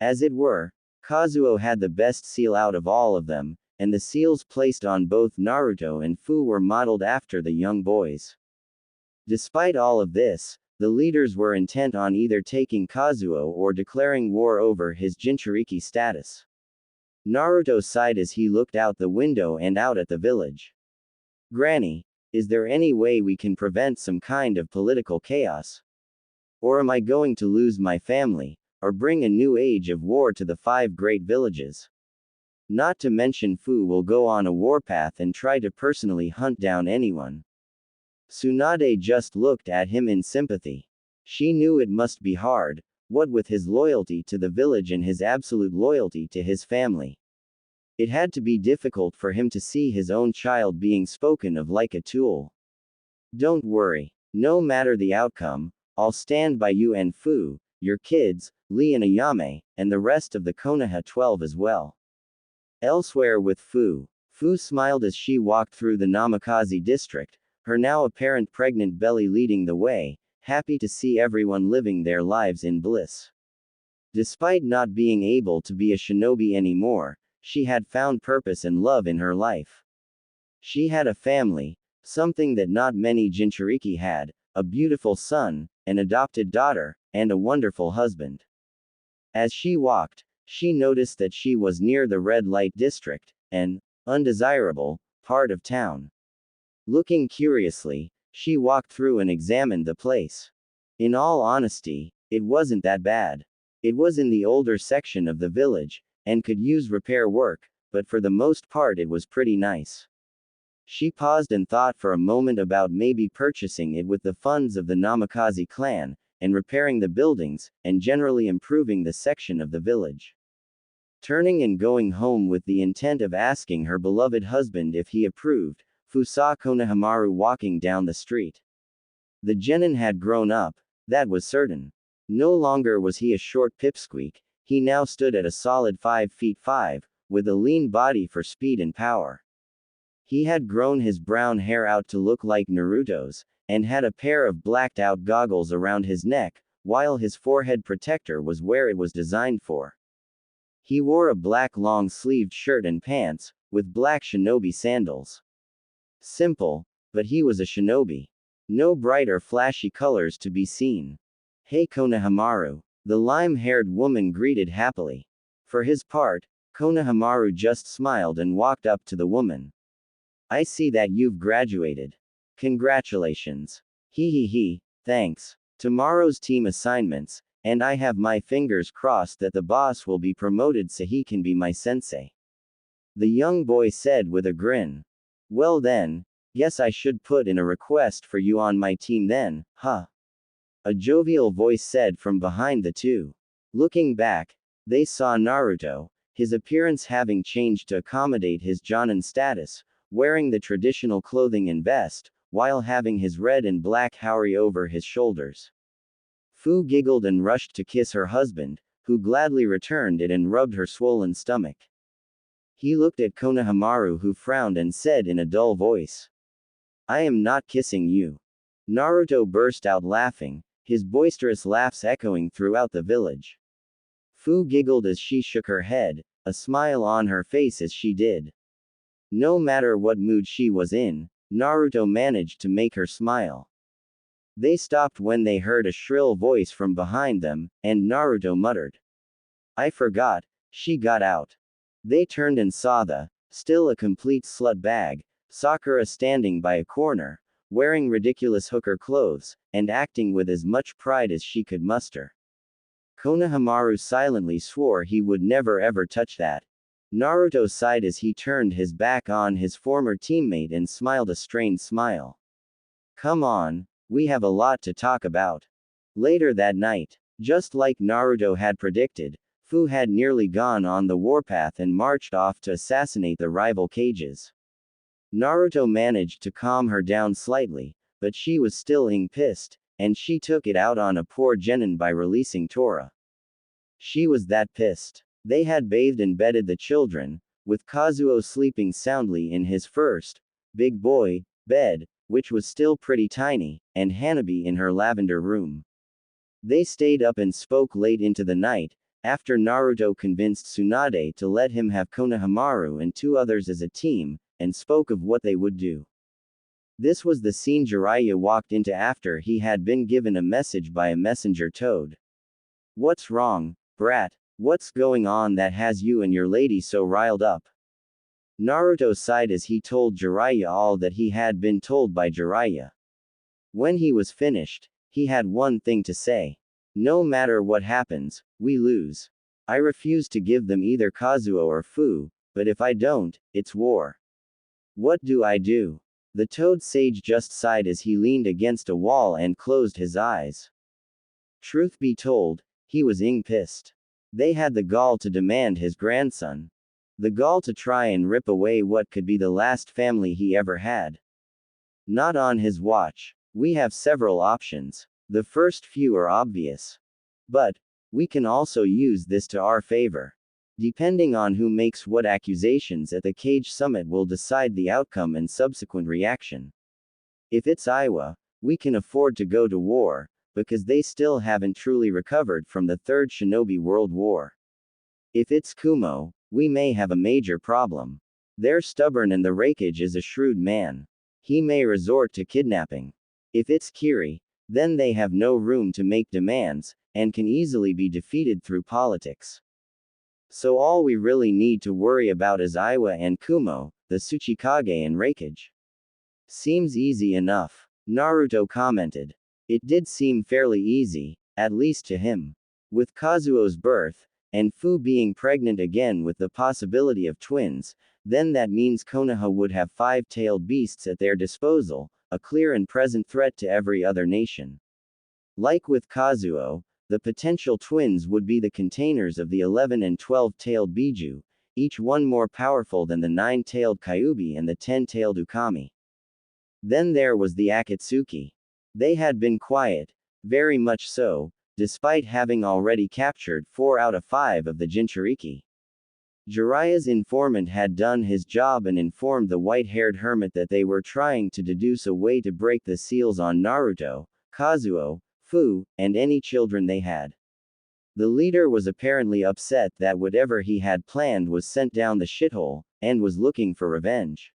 As it were, Kazuo had the best seal out of all of them, and the seals placed on both Naruto and Fu were modeled after the young boys. Despite all of this, the leaders were intent on either taking Kazuo or declaring war over his Jinchuriki status. Naruto sighed as he looked out the window and out at the village. Granny, is there any way we can prevent some kind of political chaos? Or am I going to lose my family, or bring a new age of war to the 5 great villages? Not to mention Fu will go on a warpath and try to personally hunt down anyone. Tsunade just looked at him in sympathy. She knew it must be hard, what with his loyalty to the village and his absolute loyalty to his family. It had to be difficult for him to see his own child being spoken of like a tool. Don't worry. No matter the outcome, I'll stand by you and Fu, your kids, Lee and Ayame, and the rest of the Konoha 12 as well. Elsewhere with Fu smiled as she walked through the Namikaze district, her now apparent pregnant belly leading the way, happy to see everyone living their lives in bliss. Despite not being able to be a shinobi anymore, she had found purpose and love in her life. She had a family, something that not many Jinchuriki had, a beautiful son, an adopted daughter, and a wonderful husband. As she walked, she noticed that she was near the red light district, an undesirable part of town. Looking curiously, she walked through and examined the place. In all honesty, it wasn't that bad. It was in the older section of the village, and could use repair work, but for the most part it was pretty nice. She paused and thought for a moment about maybe purchasing it with the funds of the Namikaze clan, and repairing the buildings, and generally improving the section of the village. Turning and going home with the intent of asking her beloved husband if he approved, Fu saw Konohamaru walking down the street. The genin had grown up, that was certain. No longer was he a short pipsqueak, he now stood at a solid 5 feet 5, with a lean body for speed and power. He had grown his brown hair out to look like Naruto's, and had a pair of blacked-out goggles around his neck, while his forehead protector was where it was designed for. He wore a black long-sleeved shirt and pants, with black shinobi sandals. Simple, but he was a shinobi. No bright or flashy colors to be seen. Hey Konohamaru, the lime-haired woman greeted happily. For his part, Konohamaru just smiled and walked up to the woman. I see that you've graduated. Congratulations. He, thanks. Tomorrow's team assignments, and I have my fingers crossed that the boss will be promoted so he can be my sensei. The young boy said with a grin. Well then, guess I should put in a request for you on my team then, huh? A jovial voice said from behind the two. Looking back, they saw Naruto, his appearance having changed to accommodate his Jonin status, wearing the traditional clothing and vest, while having his red and black haori over his shoulders. Fu giggled and rushed to kiss her husband, who gladly returned it and rubbed her swollen stomach. He looked at Konohamaru who frowned and said in a dull voice. I am not kissing you. Naruto burst out laughing, his boisterous laughs echoing throughout the village. Fu giggled as she shook her head, a smile on her face as she did. No matter what mood she was in, Naruto managed to make her smile. They stopped when they heard a shrill voice from behind them, and Naruto muttered, "I forgot." She got out. They turned and saw still a complete slut bag, Sakura standing by a corner, wearing ridiculous hooker clothes, and acting with as much pride as she could muster. Konohamaru silently swore he would never ever touch that. Naruto sighed as he turned his back on his former teammate and smiled a strained smile. Come on, we have a lot to talk about. Later that night, just like Naruto had predicted, Fu had nearly gone on the warpath and marched off to assassinate the rival cages. Naruto managed to calm her down slightly, but she was still pissed, and she took it out on a poor genin by releasing Tora. She was that pissed. They had bathed and bedded the children, with Kazuo sleeping soundly in his first, big boy, bed, which was still pretty tiny, and Hanabi in her lavender room. They stayed up and spoke late into the night, after Naruto convinced Tsunade to let him have Konohamaru and two others as a team, and spoke of what they would do. This was the scene Jiraiya walked into after he had been given a message by a messenger toad. What's wrong, brat? What's going on that has you and your lady so riled up? Naruto sighed as he told Jiraiya all that he had been told by Jiraiya. When he was finished, he had one thing to say. No matter what happens, we lose. I refuse to give them either Kazuo or Fu, but if I don't, it's war. What do I do? The toad sage just sighed as he leaned against a wall and closed his eyes. Truth be told, he was pissed. They had the gall to demand his grandson. The gall to try and rip away what could be the last family he ever had. Not on his watch. We have several options. The first few are obvious. But we can also use this to our favor. Depending on who makes what accusations at the Cage Summit will decide the outcome and subsequent reaction. If it's Iwa, we can afford to go to war, because they still haven't truly recovered from the Third Shinobi World War. If it's Kumo, we may have a major problem. They're stubborn and the Raikage is a shrewd man. He may resort to kidnapping. If it's Kiri, then they have no room to make demands, and can easily be defeated through politics. So all we really need to worry about is Iwa and Kumo, the Tsuchikage and Raikage. Seems easy enough, Naruto commented. It did seem fairly easy, at least to him. With Kazuo's birth, and Fu being pregnant again with the possibility of twins, then that means Konoha would have five-tailed beasts at their disposal, a clear and present threat to every other nation. Like with Kazuo, the potential twins would be the containers of the 11 and 12-tailed Biju, each one more powerful than the 9-tailed Kyuubi and the 10-tailed Ukami. Then there was the Akatsuki. They had been quiet, very much so, despite having already captured 4 out of 5 of the Jinchuriki. Jiraiya's informant had done his job and informed the white-haired hermit that they were trying to deduce a way to break the seals on Naruto, Kazuo, Fu, and any children they had. The leader was apparently upset that whatever he had planned was sent down the shithole, and was looking for revenge.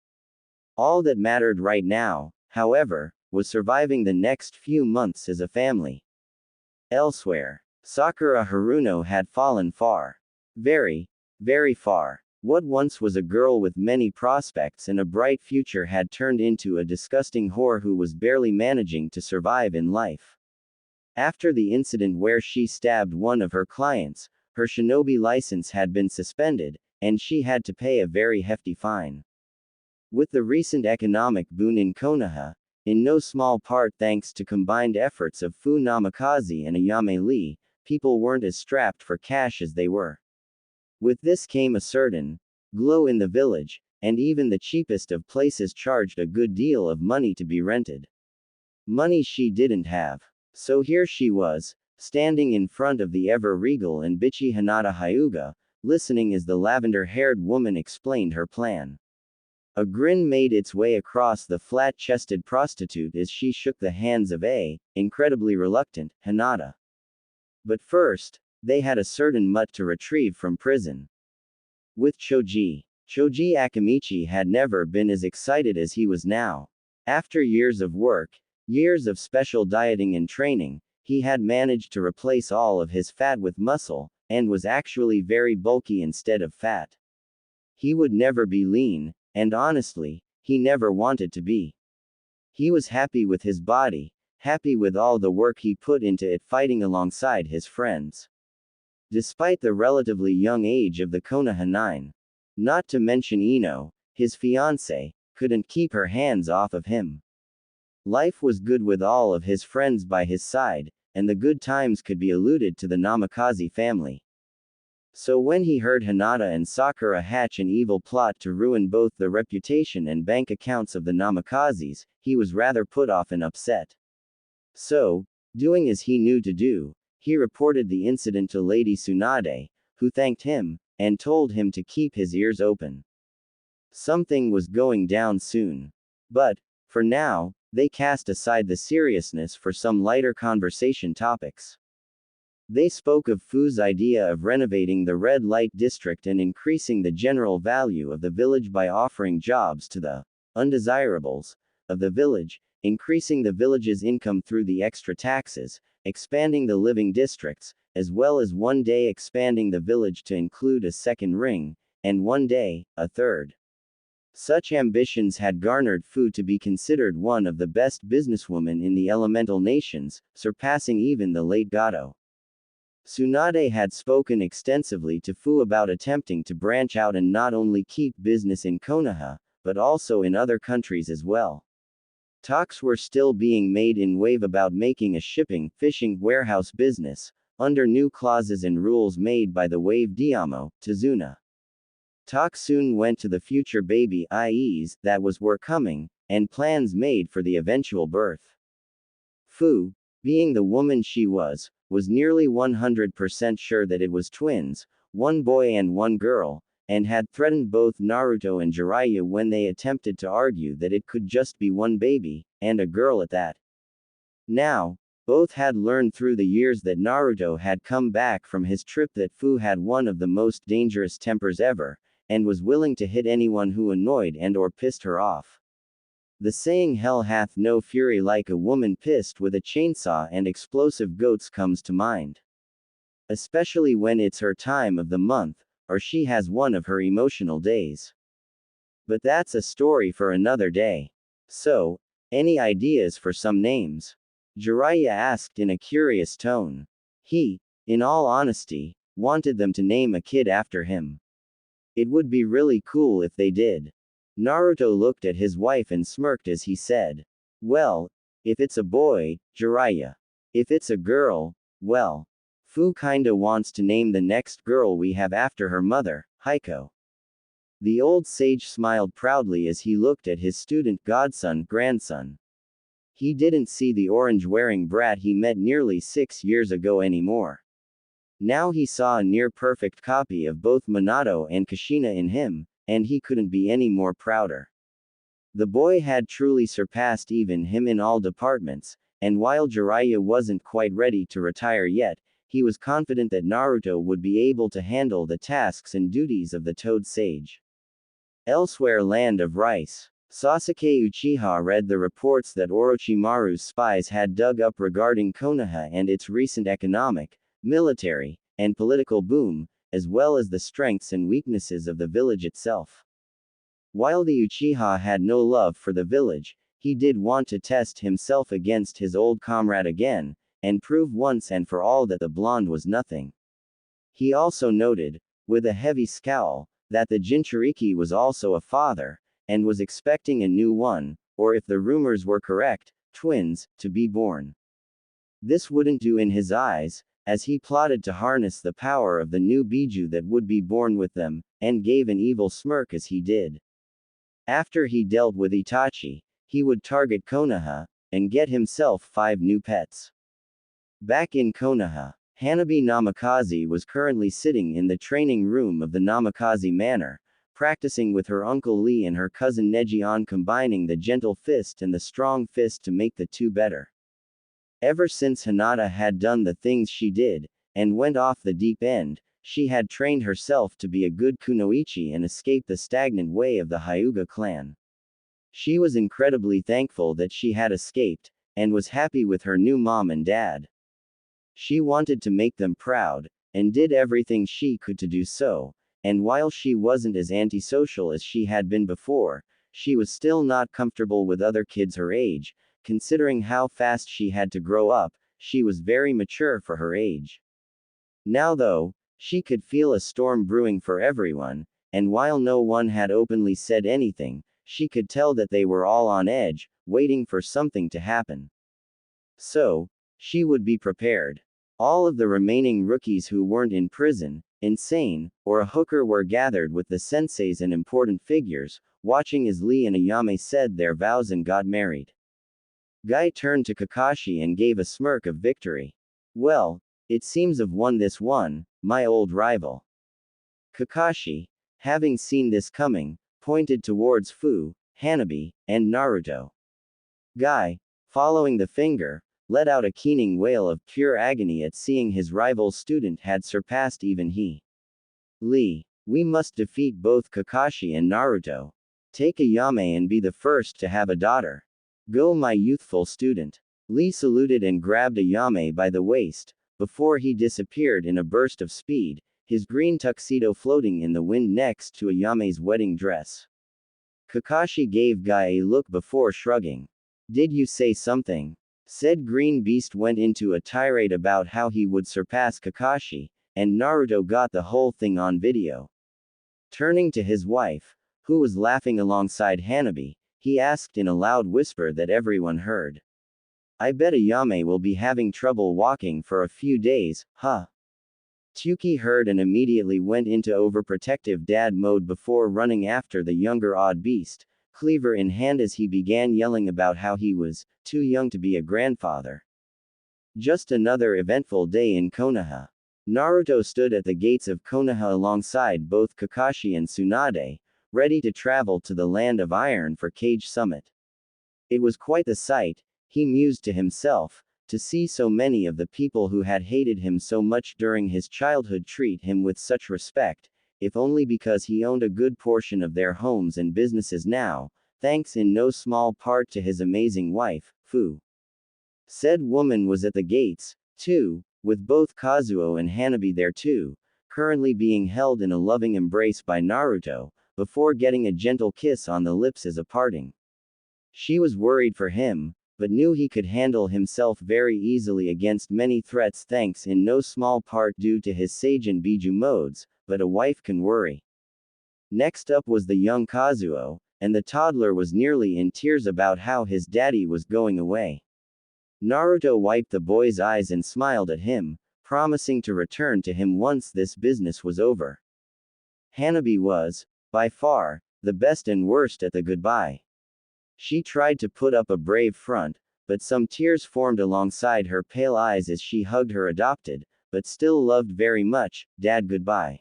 All that mattered right now, however, was surviving the next few months as a family. Elsewhere, Sakura Haruno had fallen far. Very, very far. What once was a girl with many prospects and a bright future had turned into a disgusting whore who was barely managing to survive in life. After the incident where she stabbed one of her clients, her shinobi license had been suspended, and she had to pay a very hefty fine. With the recent economic boon in Konoha, in no small part thanks to combined efforts of Fu Namikaze and Ayame Lee, people weren't as strapped for cash as they were. With this came a certain glow in the village, and even the cheapest of places charged a good deal of money to be rented. Money she didn't have. So here she was, standing in front of the ever-regal and bitchy Hinata Hyuga, listening as the lavender-haired woman explained her plan. A grin made its way across the flat-chested prostitute as she shook the hands of a, incredibly reluctant, Hinata. But first, they had a certain mutt to retrieve from prison. With Choji Akamichi had never been as excited as he was now. After years of work, years of special dieting and training, he had managed to replace all of his fat with muscle, and was actually very bulky instead of fat. He would never be lean, and honestly, he never wanted to be. He was happy with his body, happy with all the work he put into it fighting alongside his friends. Despite the relatively young age of the Konoha 9. Not to mention Ino, his fiancée, couldn't keep her hands off of him. Life was good with all of his friends by his side, and the good times could be alluded to the Namikaze family. So when he heard Hinata and Sakura hatch an evil plot to ruin both the reputation and bank accounts of the Namikazes, he was rather put off and upset. So, doing as he knew to do, he reported the incident to Lady Tsunade, who thanked him, and told him to keep his ears open. Something was going down soon. But, for now, they cast aside the seriousness for some lighter conversation topics. They spoke of Fu's idea of renovating the red light district and increasing the general value of the village by offering jobs to the undesirables of the village, increasing the village's income through the extra taxes, expanding the living districts, as well as one day expanding the village to include a second ring, and one day, a third. Such ambitions had garnered Fu to be considered one of the best businesswomen in the elemental nations, surpassing even the late Gato. Tsunade had spoken extensively to Fu about attempting to branch out and not only keep business in Konoha, but also in other countries as well. Talks were still being made in Wave about making a fishing warehouse business, under new clauses and rules made by the Wave Diamo, Tazuna. Talk soon went to the future baby IEs that were coming, and plans made for the eventual birth. Fu, being the woman she was nearly 100% sure that it was twins, one boy and one girl, and had threatened both Naruto and Jiraiya when they attempted to argue that it could just be one baby, and a girl at that. Now, both had learned through the years that Naruto had come back from his trip that Fu had one of the most dangerous tempers ever, and was willing to hit anyone who annoyed and or pissed her off. The saying hell hath no fury like a woman pissed with a chainsaw and explosive goats comes to mind. Especially when it's her time of the month, or she has one of her emotional days. But that's a story for another day. So, any ideas for some names? Jiraiya asked in a curious tone. He, in all honesty, wanted them to name a kid after him. It would be really cool if they did. Naruto looked at his wife and smirked as he said, "Well, if it's a boy, Jiraiya. If it's a girl, well, Fu kinda wants to name the next girl we have after her mother, Heiko." The old sage smiled proudly as he looked at his student grandson. He didn't see the orange-wearing brat he met nearly 6 years ago anymore. Now he saw a near-perfect copy of both Minato and Kushina in him, and he couldn't be any more prouder. The boy had truly surpassed even him in all departments, and while Jiraiya wasn't quite ready to retire yet, he was confident that Naruto would be able to handle the tasks and duties of the Toad Sage. Elsewhere, land of rice. Sasuke Uchiha read the reports that Orochimaru's spies had dug up regarding Konoha and its recent economic, military, and political boom, as well as the strengths and weaknesses of the village itself. While the Uchiha had no love for the village, he did want to test himself against his old comrade again, and prove once and for all that the blonde was nothing. He also noted, with a heavy scowl, that the Jinchuriki was also a father, and was expecting a new one, or if the rumors were correct, twins, to be born. This wouldn't do in his eyes, as he plotted to harness the power of the new Biju that would be born with them, and gave an evil smirk as he did. After he dealt with Itachi, he would target Konoha, and get himself 5 new pets. Back in Konoha, Hanabi Namikaze was currently sitting in the training room of the Namikaze Manor, practicing with her uncle Lee and her cousin Neji on combining the gentle fist and the strong fist to make the two better. Ever since Hinata had done the things she did, and went off the deep end, she had trained herself to be a good kunoichi and escape the stagnant way of the Hyuga clan. She was incredibly thankful that she had escaped, and was happy with her new mom and dad. She wanted to make them proud, and did everything she could to do so, and while she wasn't as antisocial as she had been before, she was still not comfortable with other kids her age. Considering how fast she had to grow up, she was very mature for her age. Now though, she could feel a storm brewing for everyone, and while no one had openly said anything, she could tell that they were all on edge, waiting for something to happen. So, she would be prepared. All of the remaining rookies who weren't in prison, insane, or a hooker were gathered with the senseis and important figures, watching as Lee and Ayame said their vows and got married. Guy turned to Kakashi and gave a smirk of victory. Well, it seems I've won this one, my old rival. Kakashi, having seen this coming, pointed towards Fu, Hanabi, and Naruto. Guy, following the finger, let out a keening wail of pure agony at seeing his rival's student had surpassed even he. Lee, we must defeat both Kakashi and Naruto. Take Ayame and be the first to have a daughter. Go, my youthful student. Lee saluted and grabbed Ayame by the waist, before he disappeared in a burst of speed, his green tuxedo floating in the wind next to Ayame's wedding dress. Kakashi gave Guy a look before shrugging. Did you say something? Said Green Beast went into a tirade about how he would surpass Kakashi, and Naruto got the whole thing on video. Turning to his wife, who was laughing alongside Hanabi, he asked in a loud whisper that everyone heard. I bet Ayame will be having trouble walking for a few days, huh? Tsuki heard and immediately went into overprotective dad mode before running after the younger odd beast, cleaver in hand as he began yelling about how he was too young to be a grandfather. Just another eventful day in Konoha. Naruto stood at the gates of Konoha alongside both Kakashi and Tsunade, ready to travel to the Land of Iron for Cage Summit. It was quite the sight, he mused to himself, to see so many of the people who had hated him so much during his childhood treat him with such respect, if only because he owned a good portion of their homes and businesses now, thanks in no small part to his amazing wife, Fu. Said woman was at the gates, too, with both Kazuo and Hanabi there too, currently being held in a loving embrace by Naruto, before getting a gentle kiss on the lips as a parting. She was worried for him, but knew he could handle himself very easily against many threats thanks in no small part due to his Seijin Biju modes, but a wife can worry. Next up was the young Kazuo, and the toddler was nearly in tears about how his daddy was going away. Naruto wiped the boy's eyes and smiled at him, promising to return to him once this business was over. Hanabi was, by far, the best and worst at the goodbye. She tried to put up a brave front, but some tears formed alongside her pale eyes as she hugged her adopted, but still loved very much, dad goodbye.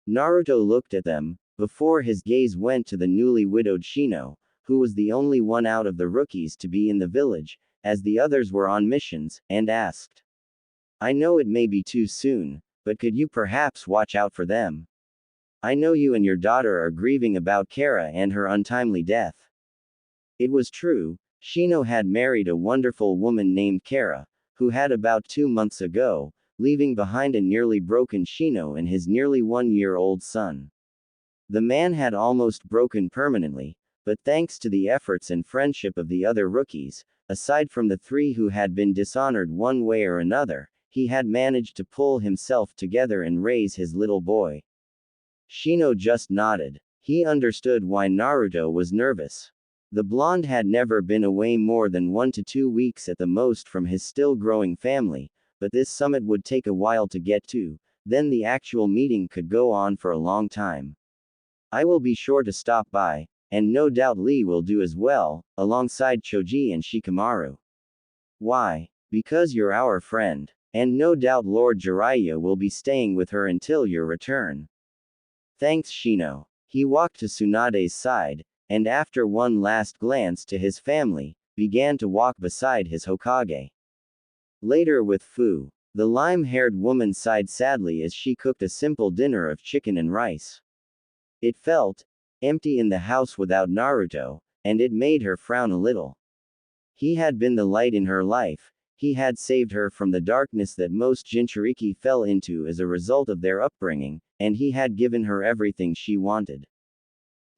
Naruto looked at them, before his gaze went to the newly widowed Shino, who was the only one out of the rookies to be in the village, as the others were on missions, and asked. I know it may be too soon, but could you perhaps watch out for them? I know you and your daughter are grieving about Kara and her untimely death. It was true, Shino had married a wonderful woman named Kara, who had about 2 months ago, leaving behind a nearly broken Shino and his nearly 1-year-old son. The man had almost broken permanently, but thanks to the efforts and friendship of the other rookies, aside from the 3 who had been dishonored one way or another, he had managed to pull himself together and raise his little boy. Shino just nodded. He understood why Naruto was nervous. The blonde had never been away more than 1 to 2 weeks at the most from his still-growing family, but this summit would take a while to get to, then the actual meeting could go on for a long time. I will be sure to stop by, and no doubt Lee will do as well, alongside Choji and Shikamaru. Why? Because you're our friend, and no doubt Lord Jiraiya will be staying with her until your return. Thanks Shino. He walked to Tsunade's side, and after one last glance to his family, began to walk beside his Hokage. Later with Fu, the lime-haired woman sighed sadly as she cooked a simple dinner of chicken and rice. It felt empty in the house without Naruto, and it made her frown a little. He had been the light in her life, he had saved her from the darkness that most Jinchuriki fell into as a result of their upbringing, and he had given her everything she wanted.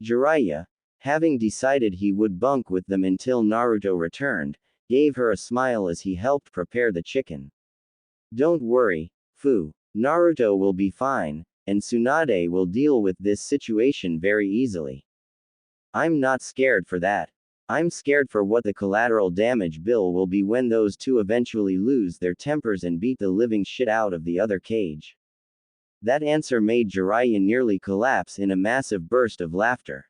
Jiraiya, having decided he would bunk with them until Naruto returned, gave her a smile as he helped prepare the chicken. Don't worry, Fu, Naruto will be fine, and Tsunade will deal with this situation very easily. I'm not scared for that. I'm scared for what the collateral damage bill will be when those two eventually lose their tempers and beat the living shit out of the other cage. That answer made Jiraiya nearly collapse in a massive burst of laughter.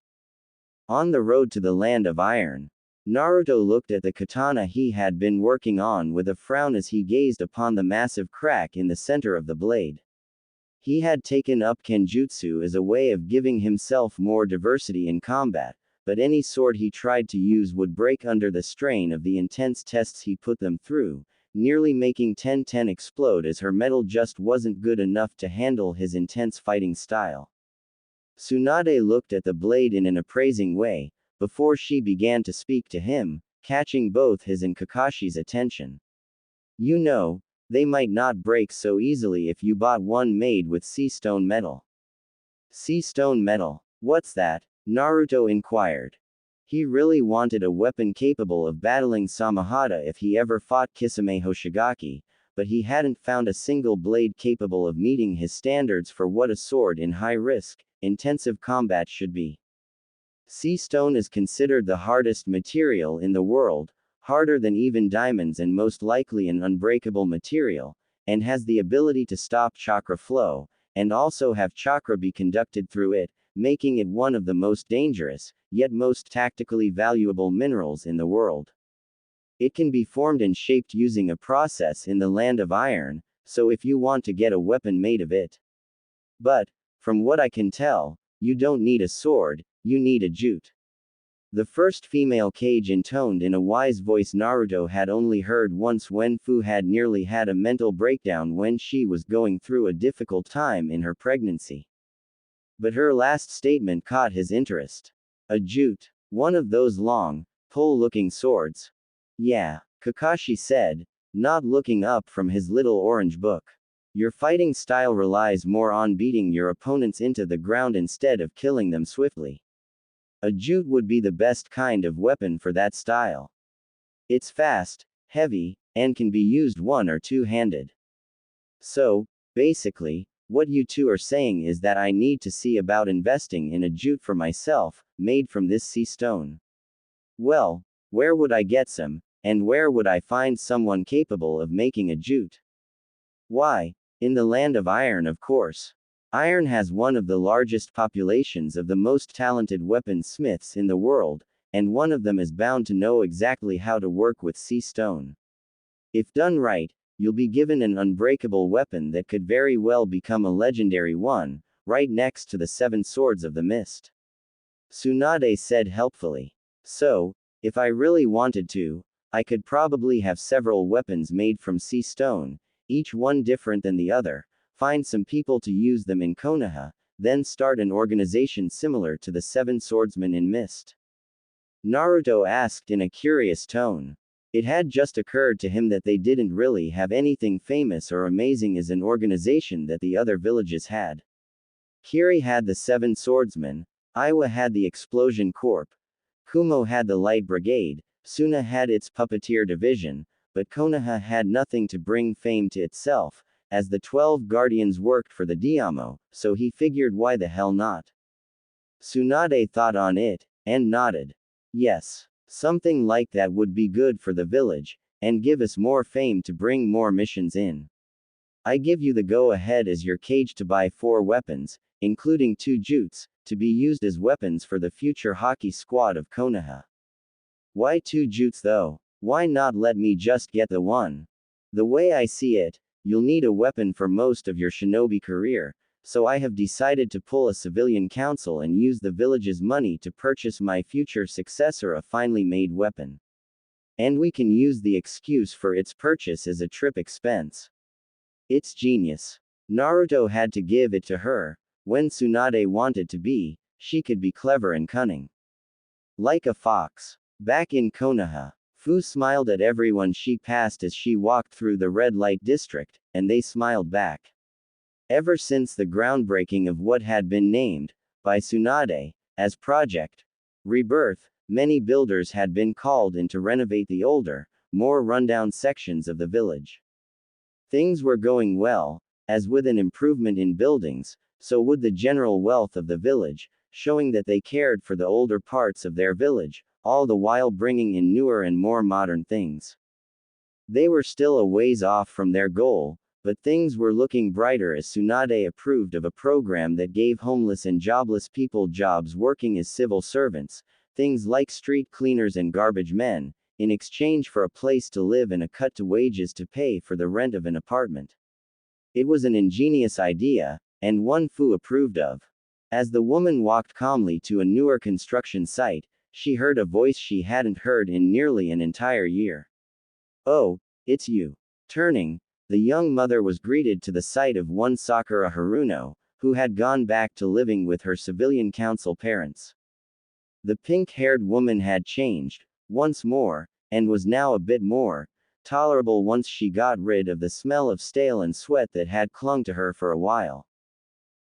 On the road to the land of iron, Naruto looked at the katana he had been working on with a frown as he gazed upon the massive crack in the center of the blade. He had taken up Kenjutsu as a way of giving himself more diversity in combat, but any sword he tried to use would break under the strain of the intense tests he put them through, nearly making 1010 explode as her metal just wasn't good enough to handle his intense fighting style. Tsunade looked at the blade in an appraising way, before she began to speak to him, catching both his and Kakashi's attention. You know, they might not break so easily if you bought one made with sea stone metal. Sea stone metal? What's that? Naruto inquired. He really wanted a weapon capable of battling Samahata if he ever fought Kisame Hoshigaki, but he hadn't found a single blade capable of meeting his standards for what a sword in high-risk, intensive combat should be. Sea stone is considered the hardest material in the world, harder than even diamonds and most likely an unbreakable material, and has the ability to stop chakra flow, and also have chakra be conducted through it, making it one of the most dangerous, yet most tactically valuable minerals in the world. It can be formed and shaped using a process in the land of iron, so if you want to get a weapon made of it. But, from what I can tell, you don't need a sword, you need a jute. The first female Kage intoned in a wise voice Naruto had only heard once when Fu had nearly had a mental breakdown when she was going through a difficult time in her pregnancy. But her last statement caught his interest. A jute. One of those long, pole-looking swords. Yeah, Kakashi said, not looking up from his little orange book. Your fighting style relies more on beating your opponents into the ground instead of killing them swiftly. A jute would be the best kind of weapon for that style. It's fast, heavy, and can be used one or two-handed. So, basically, what you two are saying is that I need to see about investing in a jute for myself, made from this sea stone. Well, where would I get some, and where would I find someone capable of making a jute? Why, in the land of iron, of course. Iron has one of the largest populations of the most talented weaponsmiths in the world, and one of them is bound to know exactly how to work with sea stone. If done right, you'll be given an unbreakable weapon that could very well become a legendary one, right next to the 7 swords of the mist. Tsunade said helpfully. So, if I really wanted to, I could probably have several weapons made from sea stone, each one different than the other, find some people to use them in Konoha, then start an organization similar to the 7 swordsmen in Mist. Naruto asked in a curious tone. It had just occurred to him that they didn't really have anything famous or amazing as an organization that the other villages had. Kiri had the 7 swordsmen, Iwa had the Explosion Corp, Kumo had the Light Brigade, Suna had its Puppeteer Division, but Konoha had nothing to bring fame to itself, as the 12 Guardians worked for the Diamo, so he figured why the hell not. Tsunade thought on it, and nodded. Yes. Something like that would be good for the village, and give us more fame to bring more missions in. I give you the go-ahead as your Kage to buy 4 weapons, including 2 jutes, to be used as weapons for the future hockey squad of Konoha. Why 2 jutes though? Why not let me just get the one? The way I see it, you'll need a weapon for most of your shinobi career, so I have decided to pull a civilian council and use the village's money to purchase my future successor a finely made weapon. And we can use the excuse for its purchase as a trip expense. It's genius. Naruto had to give it to her. When Tsunade wanted to be, she could be clever and cunning. Like a fox. Back in Konoha, Fu smiled at everyone she passed as she walked through the red light district, and they smiled back. Ever since the groundbreaking of what had been named, by Tsunade, as Project Rebirth, many builders had been called in to renovate the older, more rundown sections of the village. Things were going well, as with an improvement in buildings, so would the general wealth of the village, showing that they cared for the older parts of their village, all the while bringing in newer and more modern things. They were still a ways off from their goal, but things were looking brighter as Tsunade approved of a program that gave homeless and jobless people jobs working as civil servants, things like street cleaners and garbage men, in exchange for a place to live and a cut to wages to pay for the rent of an apartment. It was an ingenious idea, and one Fu approved of. As the woman walked calmly to a newer construction site, she heard a voice she hadn't heard in nearly an entire year. "Oh, it's you." Turning, the young mother was greeted to the sight of one Sakura Haruno, who had gone back to living with her civilian council parents. The pink-haired woman had changed, once more, and was now a bit more tolerable once she got rid of the smell of stale and sweat that had clung to her for a while.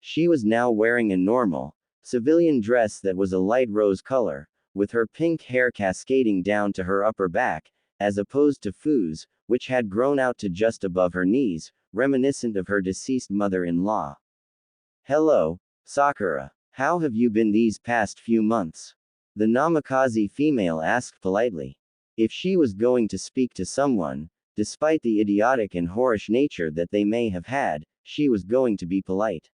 She was now wearing a normal, civilian dress that was a light rose color, with her pink hair cascading down to her upper back, as opposed to Fu's, which had grown out to just above her knees, reminiscent of her deceased mother-in-law. "Hello, Sakura. How have you been these past few months?" The Namikaze female asked politely. If she was going to speak to someone, despite the idiotic and whorish nature that they may have had, she was going to be polite.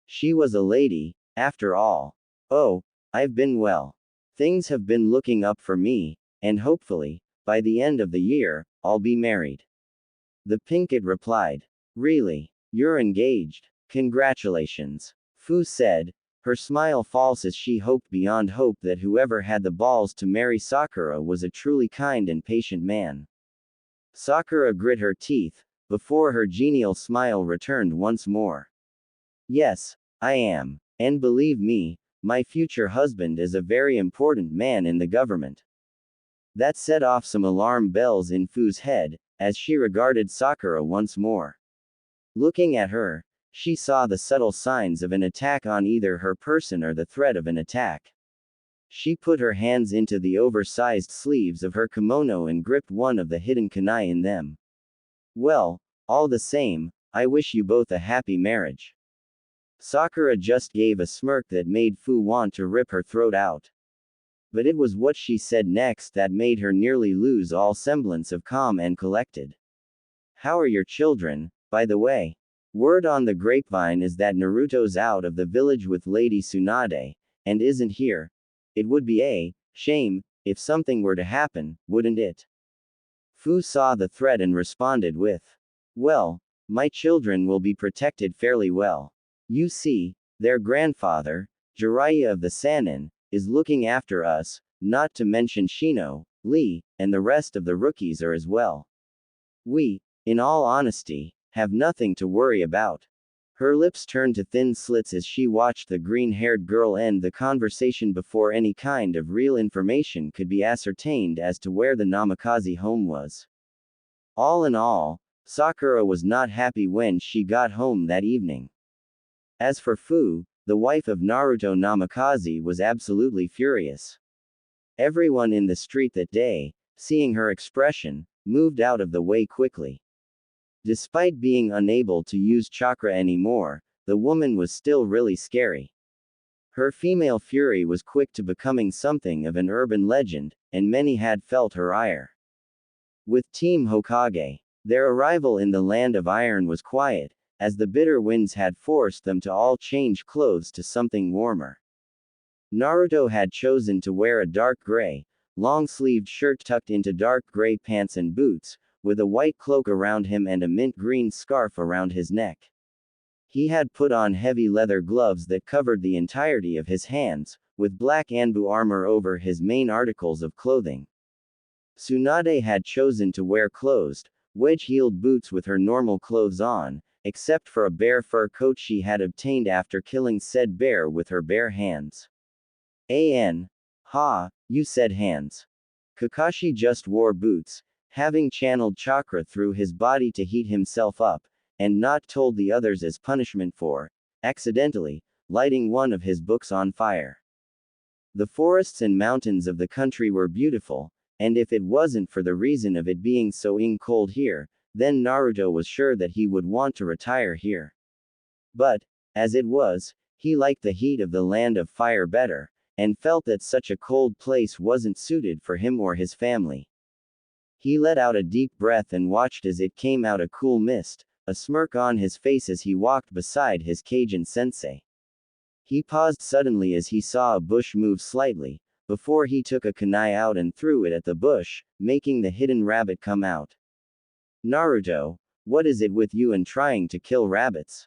She was a lady, after all. "Oh, I've been well. Things have been looking up for me, and hopefully, by the end of the year, I'll be married." The Pinkett replied. "Really? You're engaged? Congratulations." Fu said, her smile false as she hoped beyond hope that whoever had the balls to marry Sakura was a truly kind and patient man. Sakura grit her teeth, before her genial smile returned once more. "Yes, I am. And believe me, my future husband is a very important man in the government." That set off some alarm bells in Fu's head, as she regarded Sakura once more. Looking at her, she saw the subtle signs of an attack on either her person or the threat of an attack. She put her hands into the oversized sleeves of her kimono and gripped one of the hidden kunai in them. "Well, all the same, I wish you both a happy marriage." Sakura just gave a smirk that made Fu want to rip her throat out. But it was what she said next that made her nearly lose all semblance of calm and collected. "How are your children, by the way? Word on the grapevine is that Naruto's out of the village with Lady Tsunade, and isn't here. It would be a shame if something were to happen, wouldn't it?" Fu saw the threat and responded with, "Well, my children will be protected fairly well. You see, their grandfather, Jiraiya of the Sannin, is looking after us, not to mention Shino, Lee, and the rest of the rookies are as well. We, in all honesty, have nothing to worry about." Her lips turned to thin slits as she watched the green-haired girl end the conversation before any kind of real information could be ascertained as to where the Namikaze home was. All in all, Sakura was not happy when she got home that evening. As for Fu, the wife of Naruto Namikaze was absolutely furious. Everyone in the street that day, seeing her expression, moved out of the way quickly. Despite being unable to use chakra anymore, the woman was still really scary. Her female fury was quick to becoming something of an urban legend, and many had felt her ire. With Team Hokage, their arrival in the Land of Iron was quiet, as the bitter winds had forced them to all change clothes to something warmer. Naruto had chosen to wear a dark gray, long-sleeved shirt tucked into dark gray pants and boots, with a white cloak around him and a mint green scarf around his neck. He had put on heavy leather gloves that covered the entirety of his hands, with black Anbu armor over his main articles of clothing. Tsunade had chosen to wear closed, wedge-heeled boots with her normal clothes on, except for a bear fur coat she had obtained after killing said bear with her bare hands. You said hands. Kakashi just wore boots, having channeled chakra through his body to heat himself up, and not told the others as punishment for, accidentally, lighting one of his books on fire. The forests and mountains of the country were beautiful, and if it wasn't for the reason of it being so cold here, then Naruto was sure that he would want to retire here. But, as it was, he liked the heat of the land of fire better, and felt that such a cold place wasn't suited for him or his family. He let out a deep breath and watched as it came out a cool mist, a smirk on his face as he walked beside his Kajin sensei. He paused suddenly as he saw a bush move slightly, before he took a kunai out and threw it at the bush, making the hidden rabbit come out. Naruto, what is it with you and trying to kill rabbits?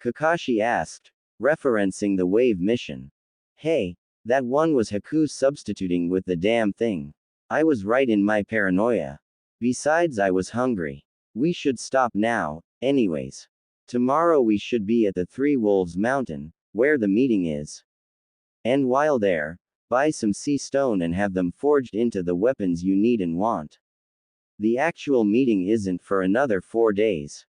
Kakashi asked, referencing the wave mission. Hey, that one was Haku substituting with the damn thing. I was right in my paranoia. Besides, I was hungry. We should stop now, anyways. Tomorrow we should be at the Three Wolves Mountain, where the meeting is. And while there, buy some sea stone and have them forged into the weapons you need and want. The actual meeting isn't for another 4 days.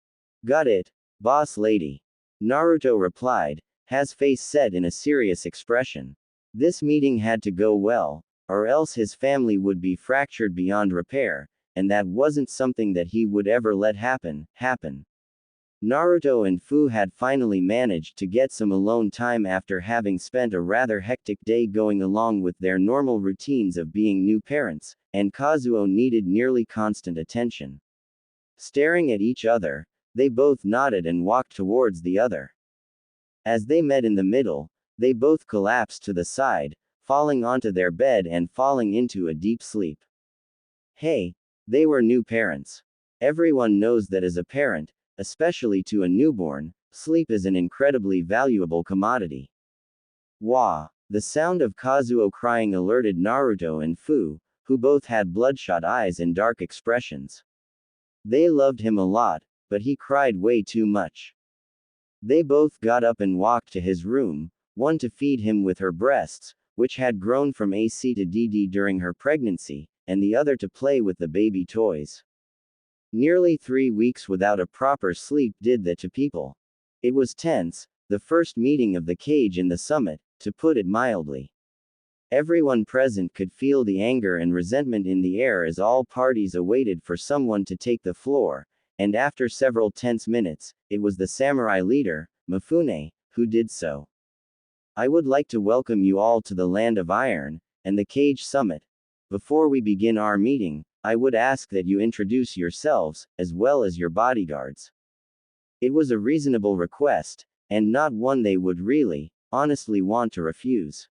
Got it, boss lady. Naruto replied, his face set in a serious expression. This meeting had to go well, or else his family would be fractured beyond repair, and that wasn't something that he would ever let happen. Naruto and Fu had finally managed to get some alone time after having spent a rather hectic day going along with their normal routines of being new parents, and Kazuo needed nearly constant attention. Staring at each other, they both nodded and walked towards the other. As they met in the middle, they both collapsed to the side, falling onto their bed and falling into a deep sleep. Hey, they were new parents. Everyone knows that as a parent, especially to a newborn, sleep is an incredibly valuable commodity. Wah! The sound of Kazuo crying alerted Naruto and Fu, who both had bloodshot eyes and dark expressions. They loved him a lot, but he cried way too much. They both got up and walked to his room, one to feed him with her breasts, which had grown from AC to DD during her pregnancy, and the other to play with the baby toys. Nearly 3 weeks without a proper sleep did that to people. It was tense, the first meeting of the cage in the summit, to put it mildly. Everyone present could feel the anger and resentment in the air as all parties awaited for someone to take the floor, and after several tense minutes, it was the samurai leader, Mifune, who did so. I would like to welcome you all to the Land of Iron, and the Cage Summit. Before we begin our meeting, I would ask that you introduce yourselves, as well as your bodyguards. It was a reasonable request, and not one they would really, honestly want to refuse.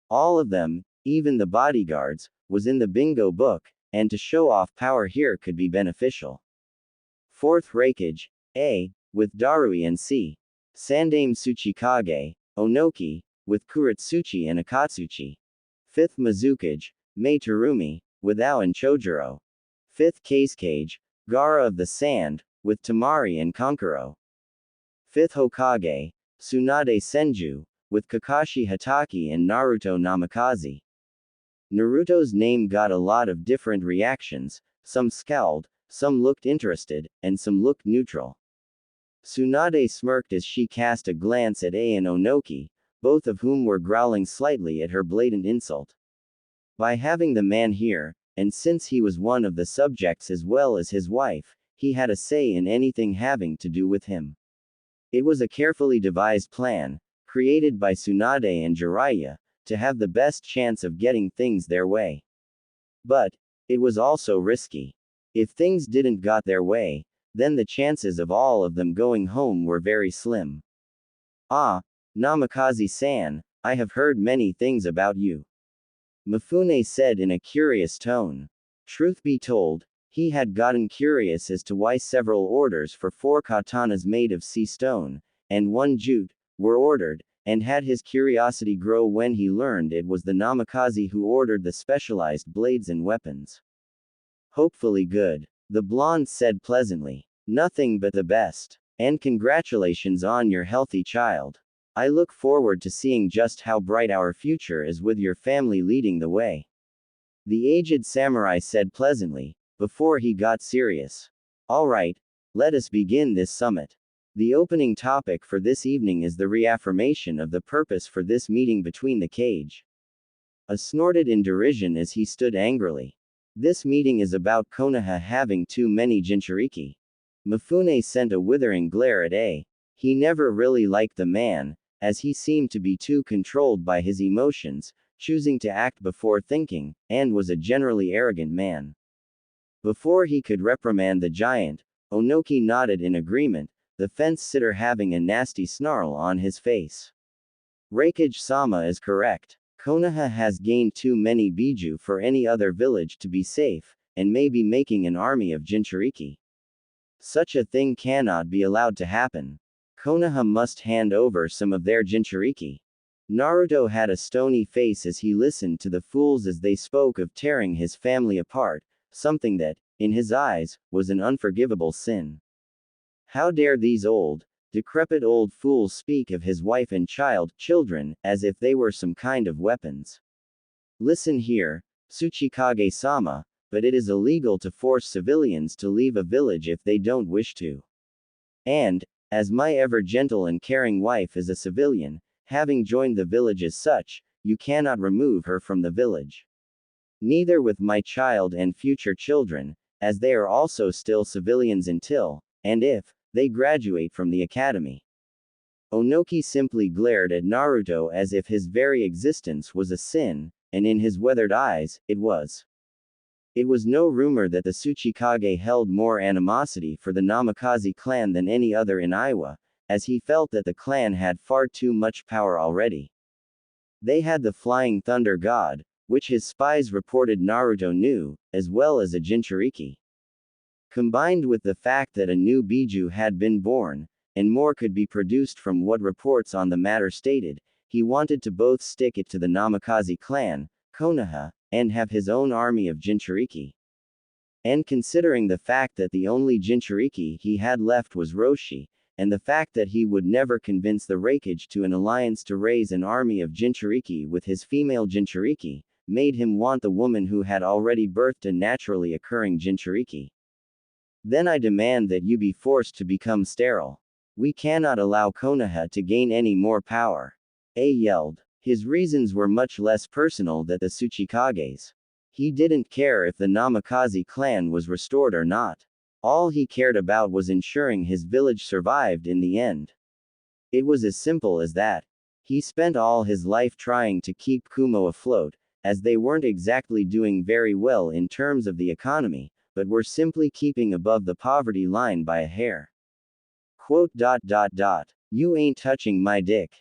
All of them, even the bodyguards, was in the bingo book, and to show off power here could be beneficial. 4th Raikage, A, with Darui and C. Sandame Tsuchikage, Onoki, with Kuretsuchi and Akatsuchi. 5th Mizukage, Mei Terumi, with Ao and Chojuro. 5th Kazekage, Gara of the Sand, with Tamari and Kankuro. 5th Hokage, Tsunade Senju, with Kakashi Hatake and Naruto Namikaze. Naruto's name got a lot of different reactions, some scowled, some looked interested, and some looked neutral. Tsunade smirked as she cast a glance at A and Onoki, both of whom were growling slightly at her blatant insult. By having the man here, and since he was one of the subjects as well as his wife, he had a say in anything having to do with him. It was a carefully devised plan, created by Tsunade and Jiraiya, to have the best chance of getting things their way. But, it was also risky. If things didn't got their way, then the chances of all of them going home were very slim. Ah, Namikaze-san, I have heard many things about you. Mifune said in a curious tone. Truth be told, He had gotten curious as to why several orders for 4 katanas made of sea stone, and 1 jute, were ordered, and had his curiosity grow when he learned it was the Namikaze who ordered the specialized blades and weapons. Hopefully good. The blonde said pleasantly. Nothing but the best. And congratulations on your healthy child. I look forward to seeing just how bright our future is with your family leading the way. The aged samurai said pleasantly, before he got serious. All right, let us begin this summit. The opening topic for this evening is the reaffirmation of the purpose for this meeting between the cage. A snorted in derision as he stood angrily. This meeting is about Konoha having too many Jinchuriki. Mifune sent a withering glare at A. He never really liked the man, as he seemed to be too controlled by his emotions, choosing to act before thinking, and was a generally arrogant man. Before he could reprimand the giant, Onoki nodded in agreement, the fence-sitter having a nasty snarl on his face. Reikage-sama is correct. Konoha has gained too many Biju for any other village to be safe, and may be making an army of Jinchuriki. Such a thing cannot be allowed to happen. Konoha must hand over some of their Jinchuriki. Naruto had a stony face as he listened to the fools as they spoke of tearing his family apart, something that, in his eyes, was an unforgivable sin. How dare these decrepit old fools speak of his wife and children, as if they were some kind of weapons. Listen here, Tsuchikage-sama, but it is illegal to force civilians to leave a village if they don't wish to. And, as my ever-gentle and caring wife is a civilian, having joined the village as such, you cannot remove her from the village. Neither with my child and future children, as they are also still civilians until, and if, they graduate from the academy. Onoki simply glared at Naruto as if his very existence was a sin, and in his weathered eyes, it was. It was no rumor that the Tsuchikage held more animosity for the Namikaze clan than any other in Iowa, as he felt that the clan had far too much power already. They had the Flying Thunder God, which his spies reported Naruto knew, as well as a Jinchuriki. Combined with the fact that a new Biju had been born, and more could be produced from what reports on the matter stated, he wanted to both stick it to the Namikaze clan, Konoha, and have his own army of Jinchuriki. And considering the fact that the only Jinchuriki he had left was Roshi, and the fact that he would never convince the Reikage to an alliance to raise an army of Jinchuriki with his female Jinchuriki, made him want the woman who had already birthed a naturally occurring Jinchuriki. Then I demand that you be forced to become sterile. We cannot allow Konoha to gain any more power. A yelled. His reasons were much less personal than the Tsuchikage's. He didn't care if the Namikaze clan was restored or not. All he cared about was ensuring his village survived in the end. It was as simple as that. He spent all his life trying to keep Kumo afloat, as they weren't exactly doing very well in terms of the economy, but were simply keeping above the poverty line by a hair. Quote. You ain't touching my dick.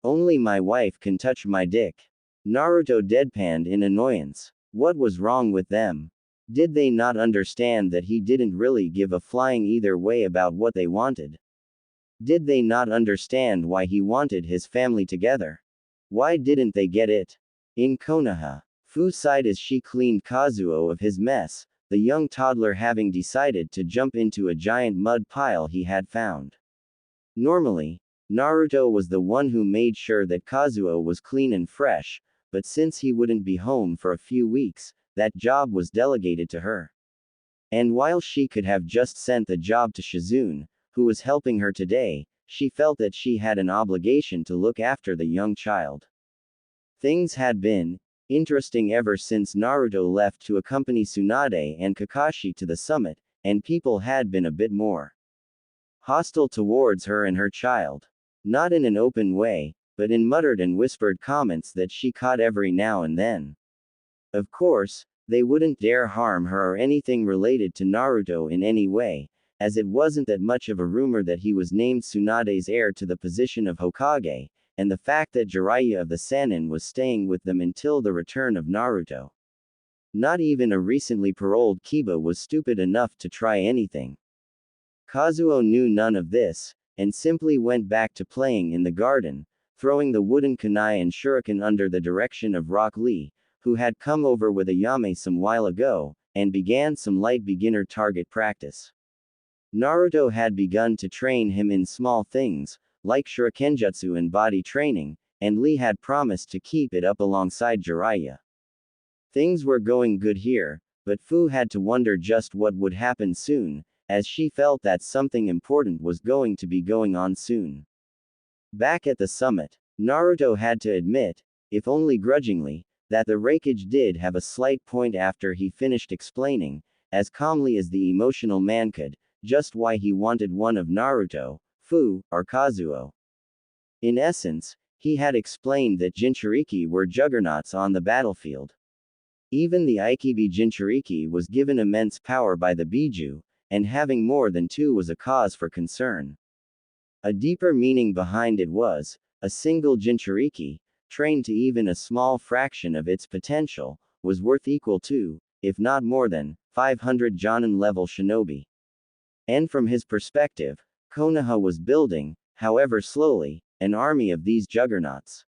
Only my wife can touch my dick. Naruto deadpanned in annoyance. What was wrong with them? Did they not understand that he didn't really give a flying either way about what they wanted? Did they not understand why he wanted his family together? Why didn't they get it? In Konoha, Fu sighed as she cleaned Kazuo of his mess, the young toddler having decided to jump into a giant mud pile he had found. Normally, Naruto was the one who made sure that Kazuo was clean and fresh, but since he wouldn't be home for a few weeks, that job was delegated to her. And while she could have just sent the job to Shizune, who was helping her today, she felt that she had an obligation to look after the young child. Things had been interesting ever since Naruto left to accompany Tsunade and Kakashi to the summit, and people had been a bit more hostile towards her and her child. Not in an open way, but in muttered and whispered comments that she caught every now and then. Of course, they wouldn't dare harm her or anything related to Naruto in any way, as it wasn't that much of a rumor that he was named Tsunade's heir to the position of Hokage, and the fact that Jiraiya of the Sannin was staying with them until the return of Naruto. Not even a recently paroled Kiba was stupid enough to try anything. Kazuo knew none of this, and simply went back to playing in the garden, throwing the wooden kunai and shuriken under the direction of Rock Lee, who had come over with a yame some while ago, and began some light beginner target practice. Naruto had begun to train him in small things, like shurikenjutsu and body training, and Lee had promised to keep it up alongside Jiraiya. Things were going good here, but Fu had to wonder just what would happen soon, as she felt that something important was going to be going on soon. Back at the summit, Naruto had to admit, if only grudgingly, that the Raikage did have a slight point after he finished explaining, as calmly as the emotional man could, just why he wanted one of Naruto, Fu, or Kazuo. In essence, he had explained that Jinchuriki were juggernauts on the battlefield. Even the Aikibi Jinchuriki was given immense power by the Biju, and having more than two was a cause for concern. A deeper meaning behind it was, a single Jinchuriki, trained to even a small fraction of its potential, was worth equal to, if not more than, 500 Jonin-level shinobi. And from his perspective, Konoha was building, however slowly, an army of these juggernauts.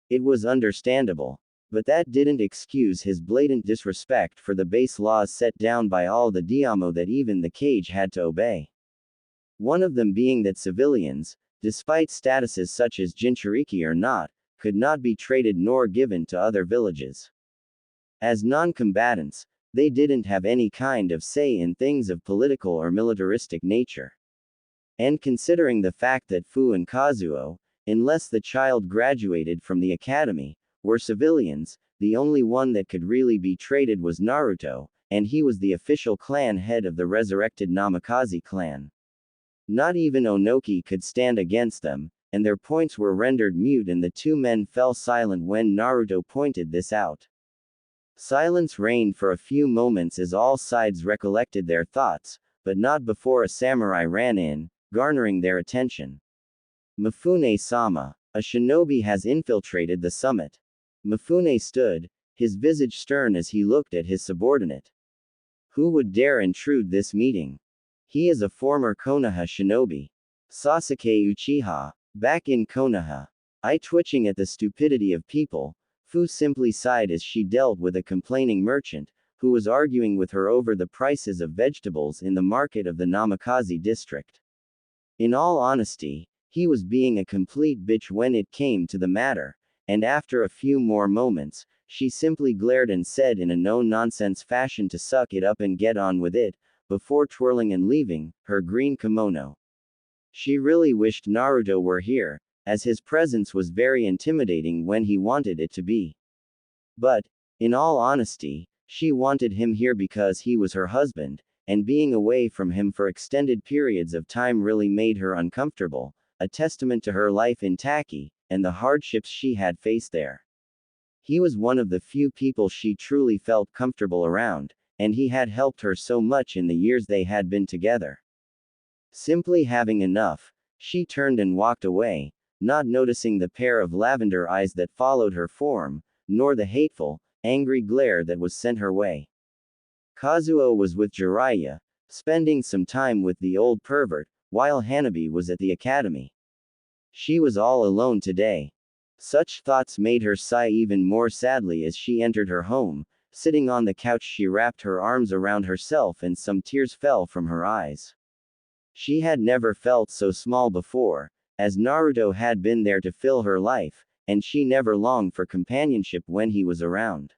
It was understandable. But that didn't excuse his blatant disrespect for the base laws set down by all the Diamo that even the cage had to obey. One of them being that civilians, despite statuses such as Jinchuriki or not, could not be traded nor given to other villages. As non-combatants, they didn't have any kind of say in things of political or militaristic nature. And considering the fact that Fu and Kazuo, unless the child graduated from the academy, were civilians, the only one that could really be traded was Naruto, and he was the official clan head of the resurrected Namikaze clan. Not even Onoki could stand against them, and their points were rendered mute and the two men fell silent when Naruto pointed this out. Silence reigned for a few moments as all sides recollected their thoughts, but not before a samurai ran in, garnering their attention. Mifune-sama, a shinobi has infiltrated the summit. Mifune stood, his visage stern as he looked at his subordinate. Who would dare intrude this meeting? He is a former Konoha shinobi. Sasuke Uchiha. Back in Konoha. Eye twitching at the stupidity of people, Fu simply sighed as she dealt with a complaining merchant, who was arguing with her over the prices of vegetables in the market of the Namikaze district. In all honesty, he was being a complete bitch when it came to the matter. And after a few more moments, she simply glared and said in a no-nonsense fashion to suck it up and get on with it, before twirling and leaving her green kimono. She really wished Naruto were here, as his presence was very intimidating when he wanted it to be. But, in all honesty, she wanted him here because he was her husband, and being away from him for extended periods of time really made her uncomfortable, a testament to her life in Taki, and the hardships she had faced there. He was one of the few people she truly felt comfortable around, and he had helped her so much in the years they had been together. Simply having enough, she turned and walked away, not noticing the pair of lavender eyes that followed her form, nor the hateful, angry glare that was sent her way. Kazuo was with Jiraiya, spending some time with the old pervert, while Hanabi was at the academy. She was all alone today. Such thoughts made her sigh even more sadly as she entered her home. Sitting on the couch, she wrapped her arms around herself and some tears fell from her eyes. She had never felt so small before, as Naruto had been there to fill her life, and she never longed for companionship when he was around.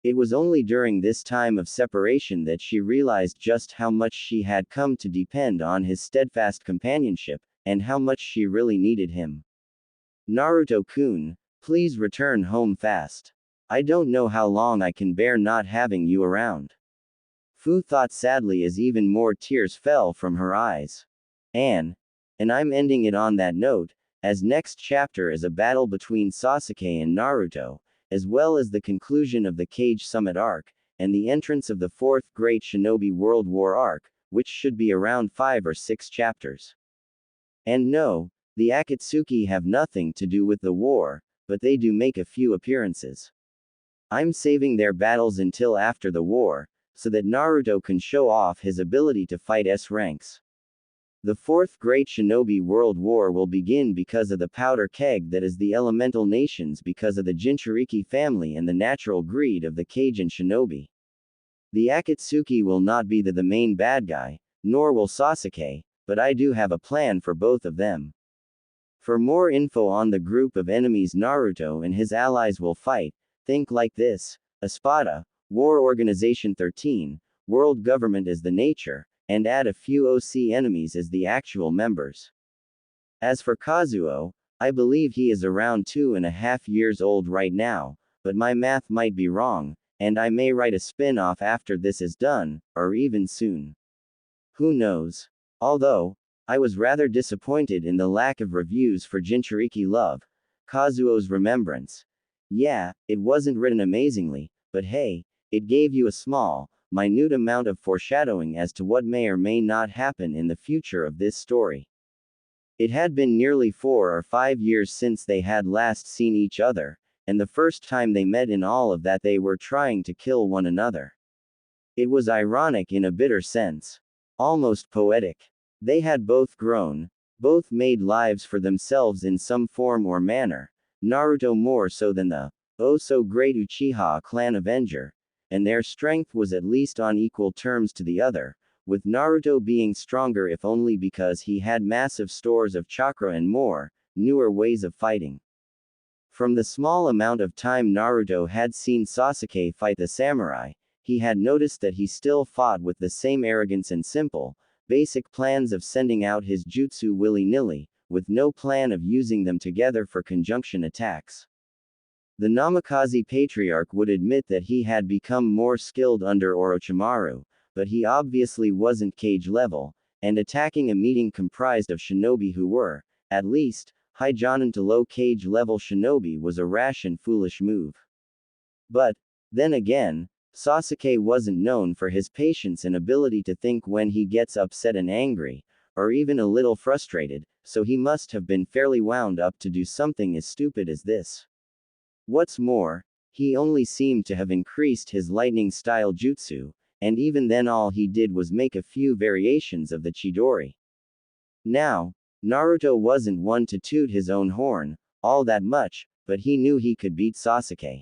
It was only during this time of separation that she realized just how much she had come to depend on his steadfast companionship, and how much she really needed him. Naruto-kun, please return home fast. I don't know how long I can bear not having you around. Fu thought sadly as even more tears fell from her eyes. And I'm ending it on that note, as next chapter is a battle between Sasuke and Naruto, as well as the conclusion of the Cage Summit arc, and the entrance of the Fourth Great Shinobi World War arc, which should be around 5 or 6 chapters. And no, the Akatsuki have nothing to do with the war, but they do make a few appearances. I'm saving their battles until after the war, so that Naruto can show off his ability to fight S ranks. The Fourth Great Shinobi World War will begin because of the powder keg that is the elemental nations, because of the Jinchuriki family and the natural greed of the Kajin shinobi. The Akatsuki will not be the main bad guy, nor will Sasuke, but I do have a plan for both of them. For more info on the group of enemies Naruto and his allies will fight, think like this: Espada, War Organization 13, World Government as the nature, and add a few OC enemies as the actual members. As for Kazuo, I believe he is around 2.5 years old right now, but my math might be wrong, and I may write a spin-off after this is done, or even soon. Who knows? Although, I was rather disappointed in the lack of reviews for Jinchuriki Love, Kazuo's Remembrance. Yeah, it wasn't written amazingly, but hey, it gave you a small, minute amount of foreshadowing as to what may or may not happen in the future of this story. It had been nearly 4 or 5 years since they had last seen each other, and the first time they met in all of that they were trying to kill one another. It was ironic in a bitter sense. Almost poetic. They had both grown, both made lives for themselves in some form or manner, Naruto more so than the oh-so-great Uchiha clan Avenger, and their strength was at least on equal terms to the other, with Naruto being stronger if only because he had massive stores of chakra and more, newer ways of fighting. From the small amount of time Naruto had seen Sasuke fight the samurai, he had noticed that he still fought with the same arrogance and simple, basic plans of sending out his jutsu willy-nilly, with no plan of using them together for conjunction attacks. The Namikaze Patriarch would admit that he had become more skilled under Orochimaru, but he obviously wasn't Kage level, and attacking a meeting comprised of shinobi who were, at least, high Jonin to low Kage level shinobi was a rash and foolish move. But, then again, Sasuke wasn't known for his patience and ability to think when he gets upset and angry, or even a little frustrated, so he must have been fairly wound up to do something as stupid as this. What's more, he only seemed to have increased his lightning-style jutsu, and even then all he did was make a few variations of the Chidori. Now, Naruto wasn't one to toot his own horn, all that much, but he knew he could beat Sasuke.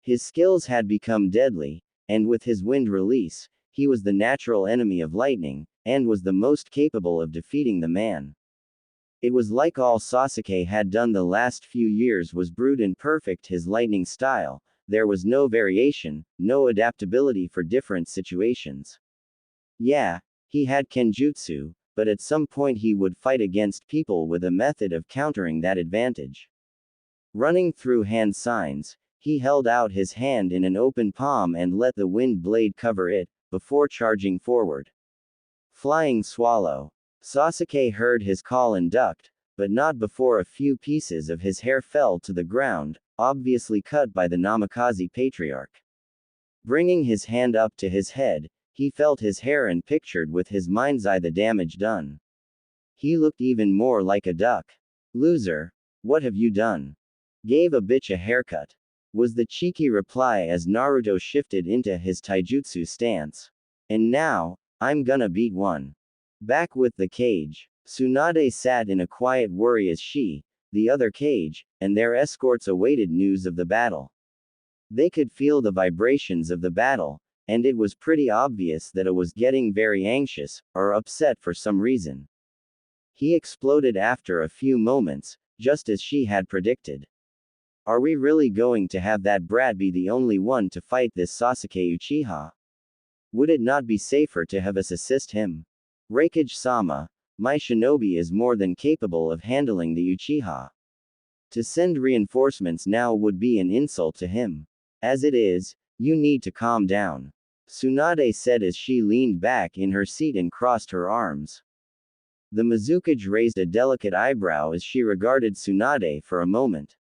His skills had become deadly, and with his wind release, he was the natural enemy of lightning, and was the most capable of defeating the man. It was like all Sasuke had done the last few years was brute and perfect his lightning style, there was no variation, no adaptability for different situations. Yeah, he had Kenjutsu, but at some point he would fight against people with a method of countering that advantage. Running through hand signs, he held out his hand in an open palm and let the wind blade cover it, before charging forward. Flying Swallow. Sasuke heard his call and ducked, but not before a few pieces of his hair fell to the ground, obviously cut by the Namikaze Patriarch. Bringing his hand up to his head, he felt his hair and pictured with his mind's eye the damage done. He looked even more like a duck. Loser, what have you done? Gave a bitch a haircut, was the cheeky reply as Naruto shifted into his taijutsu stance. And now, I'm gonna beat one. Back with the cage. Tsunade sat in a quiet worry as she, the other cage, and their escorts awaited news of the battle. They could feel the vibrations of the battle, and it was pretty obvious that it was getting very anxious, or upset for some reason. He exploded after a few moments, just as she had predicted. Are we really going to have that brat be the only one to fight this Sasuke Uchiha? Would it not be safer to have us assist him? Raikage-sama, my shinobi is more than capable of handling the Uchiha. To send reinforcements now would be an insult to him. As it is, you need to calm down. Tsunade said as she leaned back in her seat and crossed her arms. The Mizukage raised a delicate eyebrow as she regarded Tsunade for a moment.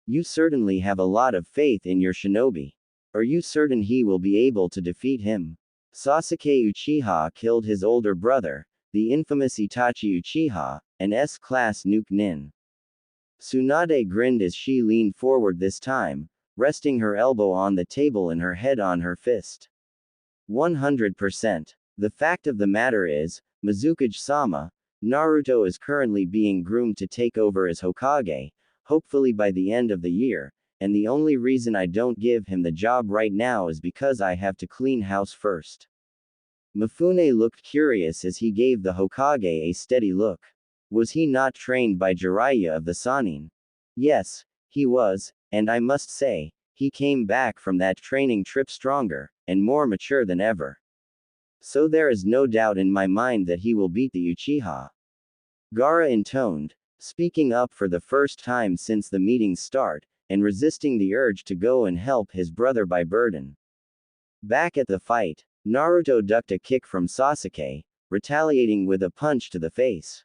You certainly have a lot of faith in your shinobi. Are you certain he will be able to defeat him? Sasuke Uchiha killed his older brother, the infamous Itachi Uchiha, an S-class nuke nin. Tsunade grinned as she leaned forward this time, resting her elbow on the table and her head on her fist. 100%. The fact of the matter is, Mizukage-sama, Naruto is currently being groomed to take over as Hokage, hopefully by the end of the year, and the only reason I don't give him the job right now is because I have to clean house first. Mifune looked curious as he gave the Hokage a steady look. Was he not trained by Jiraiya of the Sannin? Yes, he was, and I must say, he came back from that training trip stronger, and more mature than ever. So there is no doubt in my mind that he will beat the Uchiha. Gaara intoned, speaking up for the first time since the meeting's start, and resisting the urge to go and help his brother by burden. Back at the fight, Naruto ducked a kick from Sasuke, retaliating with a punch to the face.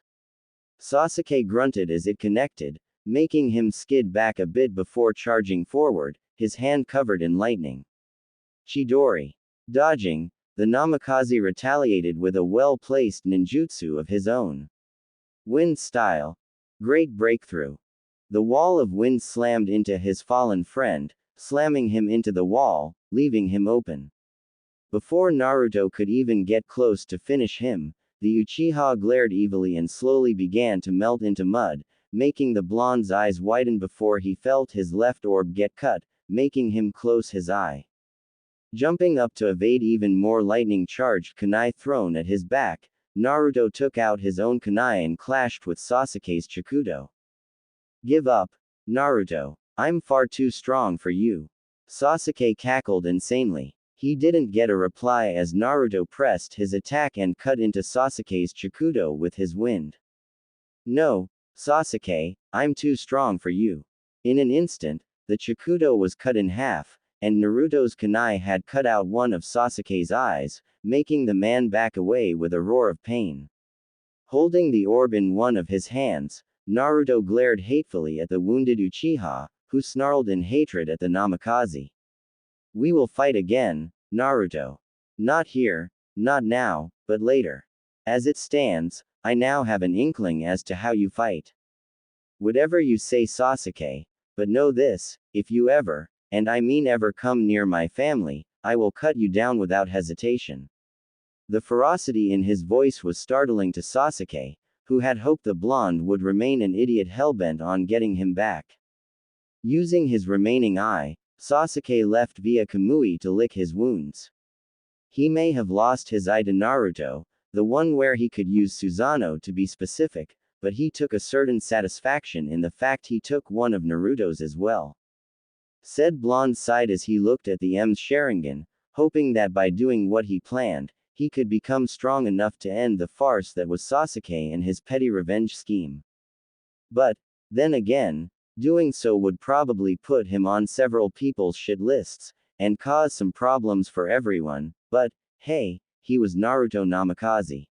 Sasuke grunted as it connected, making him skid back a bit before charging forward, his hand covered in lightning. Chidori. Dodging, the Namikaze retaliated with a well-placed ninjutsu of his own. Wind style. Great breakthrough. The wall of wind slammed into his fallen friend, slamming him into the wall, leaving him open. Before Naruto could even get close to finish him, the Uchiha glared evilly and slowly began to melt into mud, making the blonde's eyes widen before he felt his left orb get cut, making him close his eye. Jumping up to evade even more lightning-charged kunai thrown at his back, Naruto took out his own kunai and clashed with Sasuke's Chikudo. Give up, Naruto. I'm far too strong for you. Sasuke cackled insanely. He didn't get a reply as Naruto pressed his attack and cut into Sasuke's Chikudo with his wind. No, Sasuke, I'm too strong for you. In an instant, the Chikudo was cut in half, and Naruto's kunai had cut out one of Sasuke's eyes, making the man back away with a roar of pain. Holding the orb in one of his hands, Naruto glared hatefully at the wounded Uchiha, who snarled in hatred at the Namikaze. We will fight again, Naruto. Not here, not now, but later. As it stands, I now have an inkling as to how you fight. Whatever you say, Sasuke, but know this, if you ever, and I mean ever, come near my family, I will cut you down without hesitation. The ferocity in his voice was startling to Sasuke, who had hoped the blonde would remain an idiot hellbent on getting him back. Using his remaining eye, Sasuke left via Kamui to lick his wounds. He may have lost his eye to Naruto, the one where he could use Susanoo to be specific, but he took a certain satisfaction in the fact he took one of Naruto's as well. Said blonde sighed as he looked at the M's Sharingan, hoping that by doing what he planned, he could become strong enough to end the farce that was Sasuke and his petty revenge scheme. But, then again, doing so would probably put him on several people's shit lists, and cause some problems for everyone, but, hey, he was Naruto Namikaze.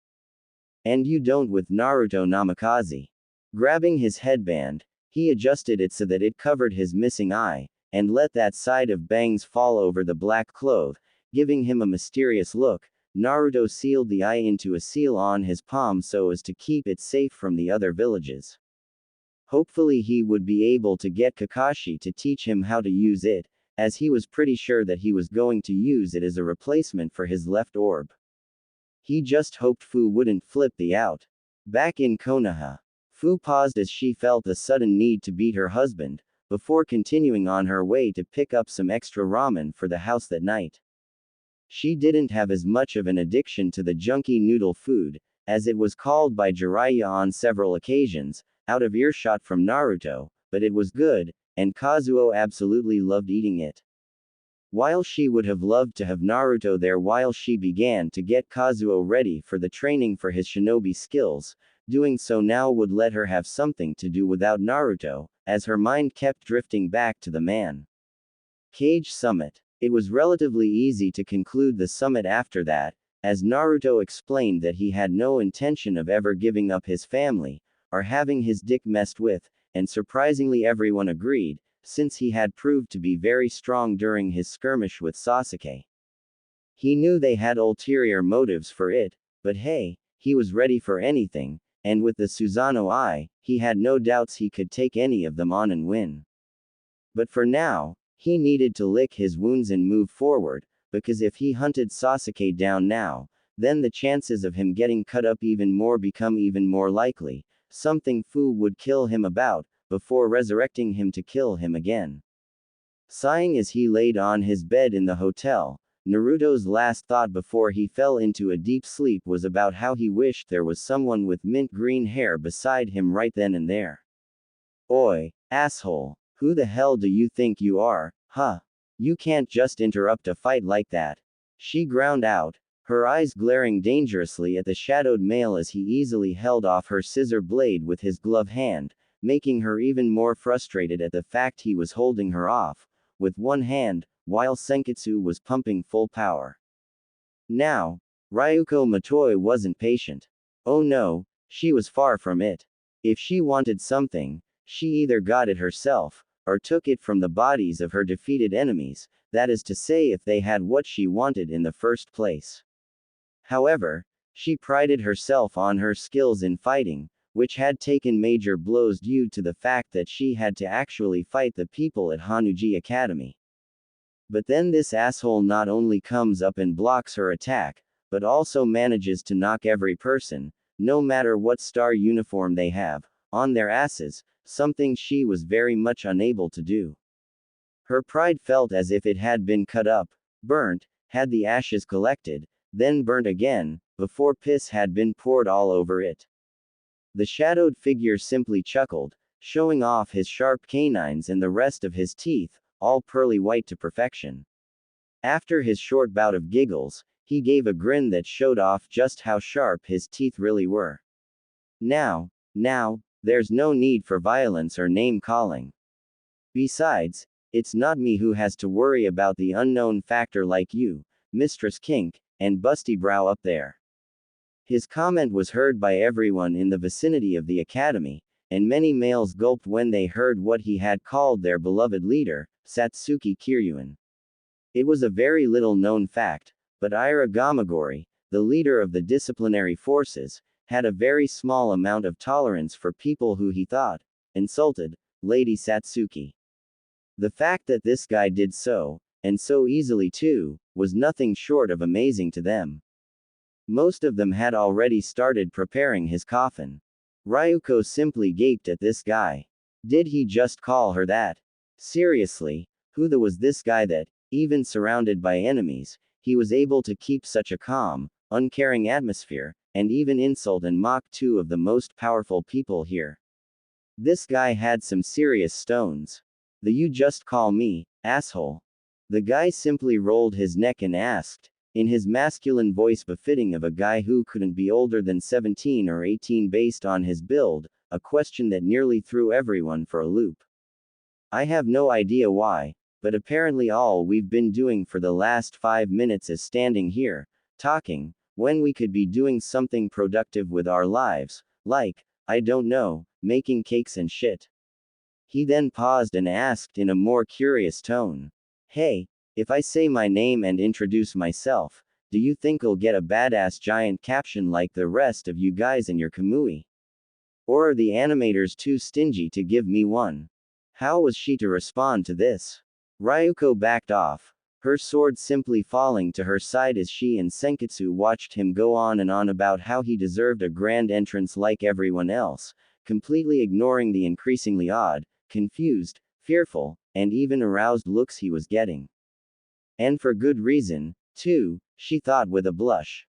And you don't with Naruto Namikaze. Grabbing his headband, he adjusted it so that it covered his missing eye, and let that side of bangs fall over the black cloth, giving him a mysterious look. Naruto sealed the eye into a seal on his palm so as to keep it safe from the other villages. Hopefully he would be able to get Kakashi to teach him how to use it, as he was pretty sure that he was going to use it as a replacement for his left orb. He just hoped Fu wouldn't flip the out. Back in Konoha, Fu paused as she felt a sudden need to beat her husband, before continuing on her way to pick up some extra ramen for the house that night. She didn't have as much of an addiction to the junky noodle food, as it was called by Jiraiya on several occasions, out of earshot from Naruto, but it was good, and Kazuo absolutely loved eating it. While she would have loved to have Naruto there while she began to get Kazuo ready for the training for his shinobi skills, doing so now would let her have something to do without Naruto, as her mind kept drifting back to the man. Cage Summit. It was relatively easy to conclude the summit after that, as Naruto explained that he had no intention of ever giving up his family, or having his dick messed with, and surprisingly everyone agreed, since he had proved to be very strong during his skirmish with Sasuke. He knew they had ulterior motives for it, but hey, he was ready for anything, and with the Susanoo eye, he had no doubts he could take any of them on and win. But for now, He needed to lick his wounds and move forward, because if he hunted Sasuke down now, then the chances of him getting cut up even more become even more likely. Something Fu would kill him about, before resurrecting him to kill him again. Sighing as he laid on his bed in the hotel, Naruto's last thought before he fell into a deep sleep was about how he wished there was someone with mint green hair beside him right then and there. Oi, asshole, who the hell do you think you are, huh? You can't just interrupt a fight like that. She ground out, her eyes glaring dangerously at the shadowed male as he easily held off her scissor blade with his glove hand, making her even more frustrated at the fact he was holding her off with one hand, while Senketsu was pumping full power. Now, Ryuko Matoi wasn't patient. Oh no, she was far from it. If she wanted something, she either got it herself, or took it from the bodies of her defeated enemies, that is to say if they had what she wanted in the first place. However, she prided herself on her skills in fighting, which had taken major blows due to the fact that she had to actually fight the people at Hanuji Academy. But then this asshole not only comes up and blocks her attack, but also manages to knock every person, no matter what star uniform they have, on their asses, something she was very much unable to do. Her pride felt as if it had been cut up, burnt, had the ashes collected, then burnt again, before piss had been poured all over it. The shadowed figure simply chuckled, showing off his sharp canines and the rest of his teeth, all pearly white to perfection. After his short bout of giggles, he gave a grin that showed off just how sharp his teeth really were. Now, there's no need for violence or name-calling. Besides, it's not me who has to worry about the unknown factor like you, Mistress Kink, and Busty Brow up there. His comment was heard by everyone in the vicinity of the academy, and many males gulped when they heard what he had called their beloved leader, Satsuki Kiryuin. It was a very little known fact, but Ira Gamagori, the leader of the disciplinary forces, had a very small amount of tolerance for people who he thought insulted Lady Satsuki. The fact that this guy did so, and so easily too, was nothing short of amazing to them. Most of them had already started preparing his coffin. Ryuko simply gaped at this guy. Did he just call her that? Seriously, who was this guy that, even surrounded by enemies, he was able to keep such a calm, uncaring atmosphere, and even insult and mock two of the most powerful people here? This guy had some serious stones. The you just call me, asshole? The guy simply rolled his neck and asked, in his masculine voice befitting of a guy who couldn't be older than 17 or 18 based on his build, a question that nearly threw everyone for a loop. I have no idea why, but apparently all we've been doing for the last 5 minutes is standing here, talking, when we could be doing something productive with our lives, like, I don't know, making cakes and shit. He then paused and asked in a more curious tone. Hey, if I say my name and introduce myself, do you think I'll get a badass giant caption like the rest of you guys in your Kamui? Or are the animators too stingy to give me one? How was she to respond to this? Ryuko backed off, her sword simply falling to her side as she and Senketsu watched him go on and on about how he deserved a grand entrance like everyone else, completely ignoring the increasingly odd, confused, fearful, and even aroused looks he was getting. And for good reason, too, she thought with a blush.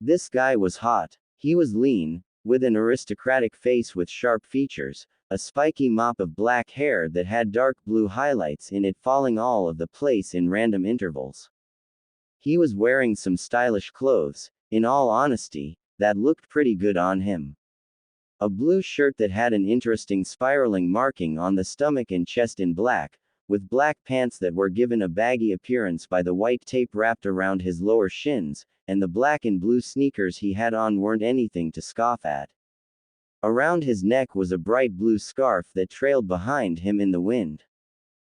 This guy was hot. He was lean, with an aristocratic face with sharp features, a spiky mop of black hair that had dark blue highlights in it falling all of the place in random intervals. He was wearing some stylish clothes, in all honesty, that looked pretty good on him. A blue shirt that had an interesting spiraling marking on the stomach and chest in black, with black pants that were given a baggy appearance by the white tape wrapped around his lower shins, and the black and blue sneakers he had on weren't anything to scoff at. Around his neck was a bright blue scarf that trailed behind him in the wind.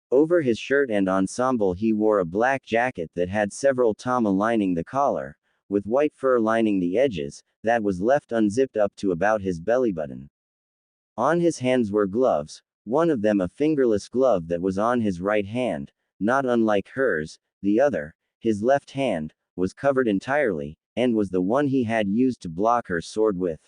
Over his shirt and ensemble he wore a black jacket that had several tama lining the collar, with white fur lining the edges, that was left unzipped up to about his belly button. On his hands were gloves, One of them a fingerless glove that was on his right hand, not unlike hers, the other, his left hand, was covered entirely, and was the one he had used to block her sword with.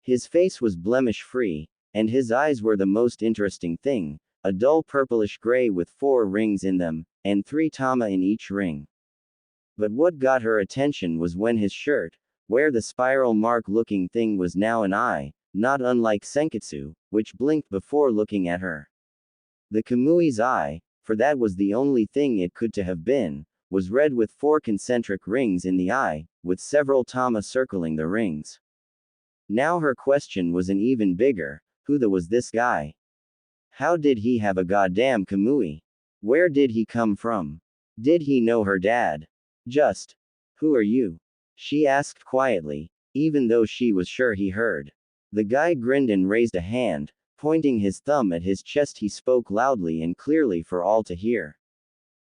His face was blemish-free, and his eyes were the most interesting thing, a dull purplish gray with 4 rings in them, and 3 tama in each ring. But what got her attention was when his shirt, where the spiral mark-looking thing was now an eye, not unlike Senketsu, which blinked before looking at her. The Kamui's eye, for that was the only thing it could to have been, was red with 4 concentric rings in the eye, with several tama circling the rings. Now her question was an even bigger, who the was this guy? How did he have a goddamn Kamui? Where did he come from? Did he know her dad? Just, who are you? She asked quietly, even though she was sure he heard. The guy grinned and raised a hand, pointing his thumb at his chest. He spoke loudly and clearly for all to hear.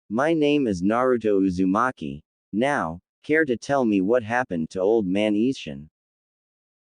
My name is Naruto Uzumaki. Now, care to tell me what happened to old man Ishin?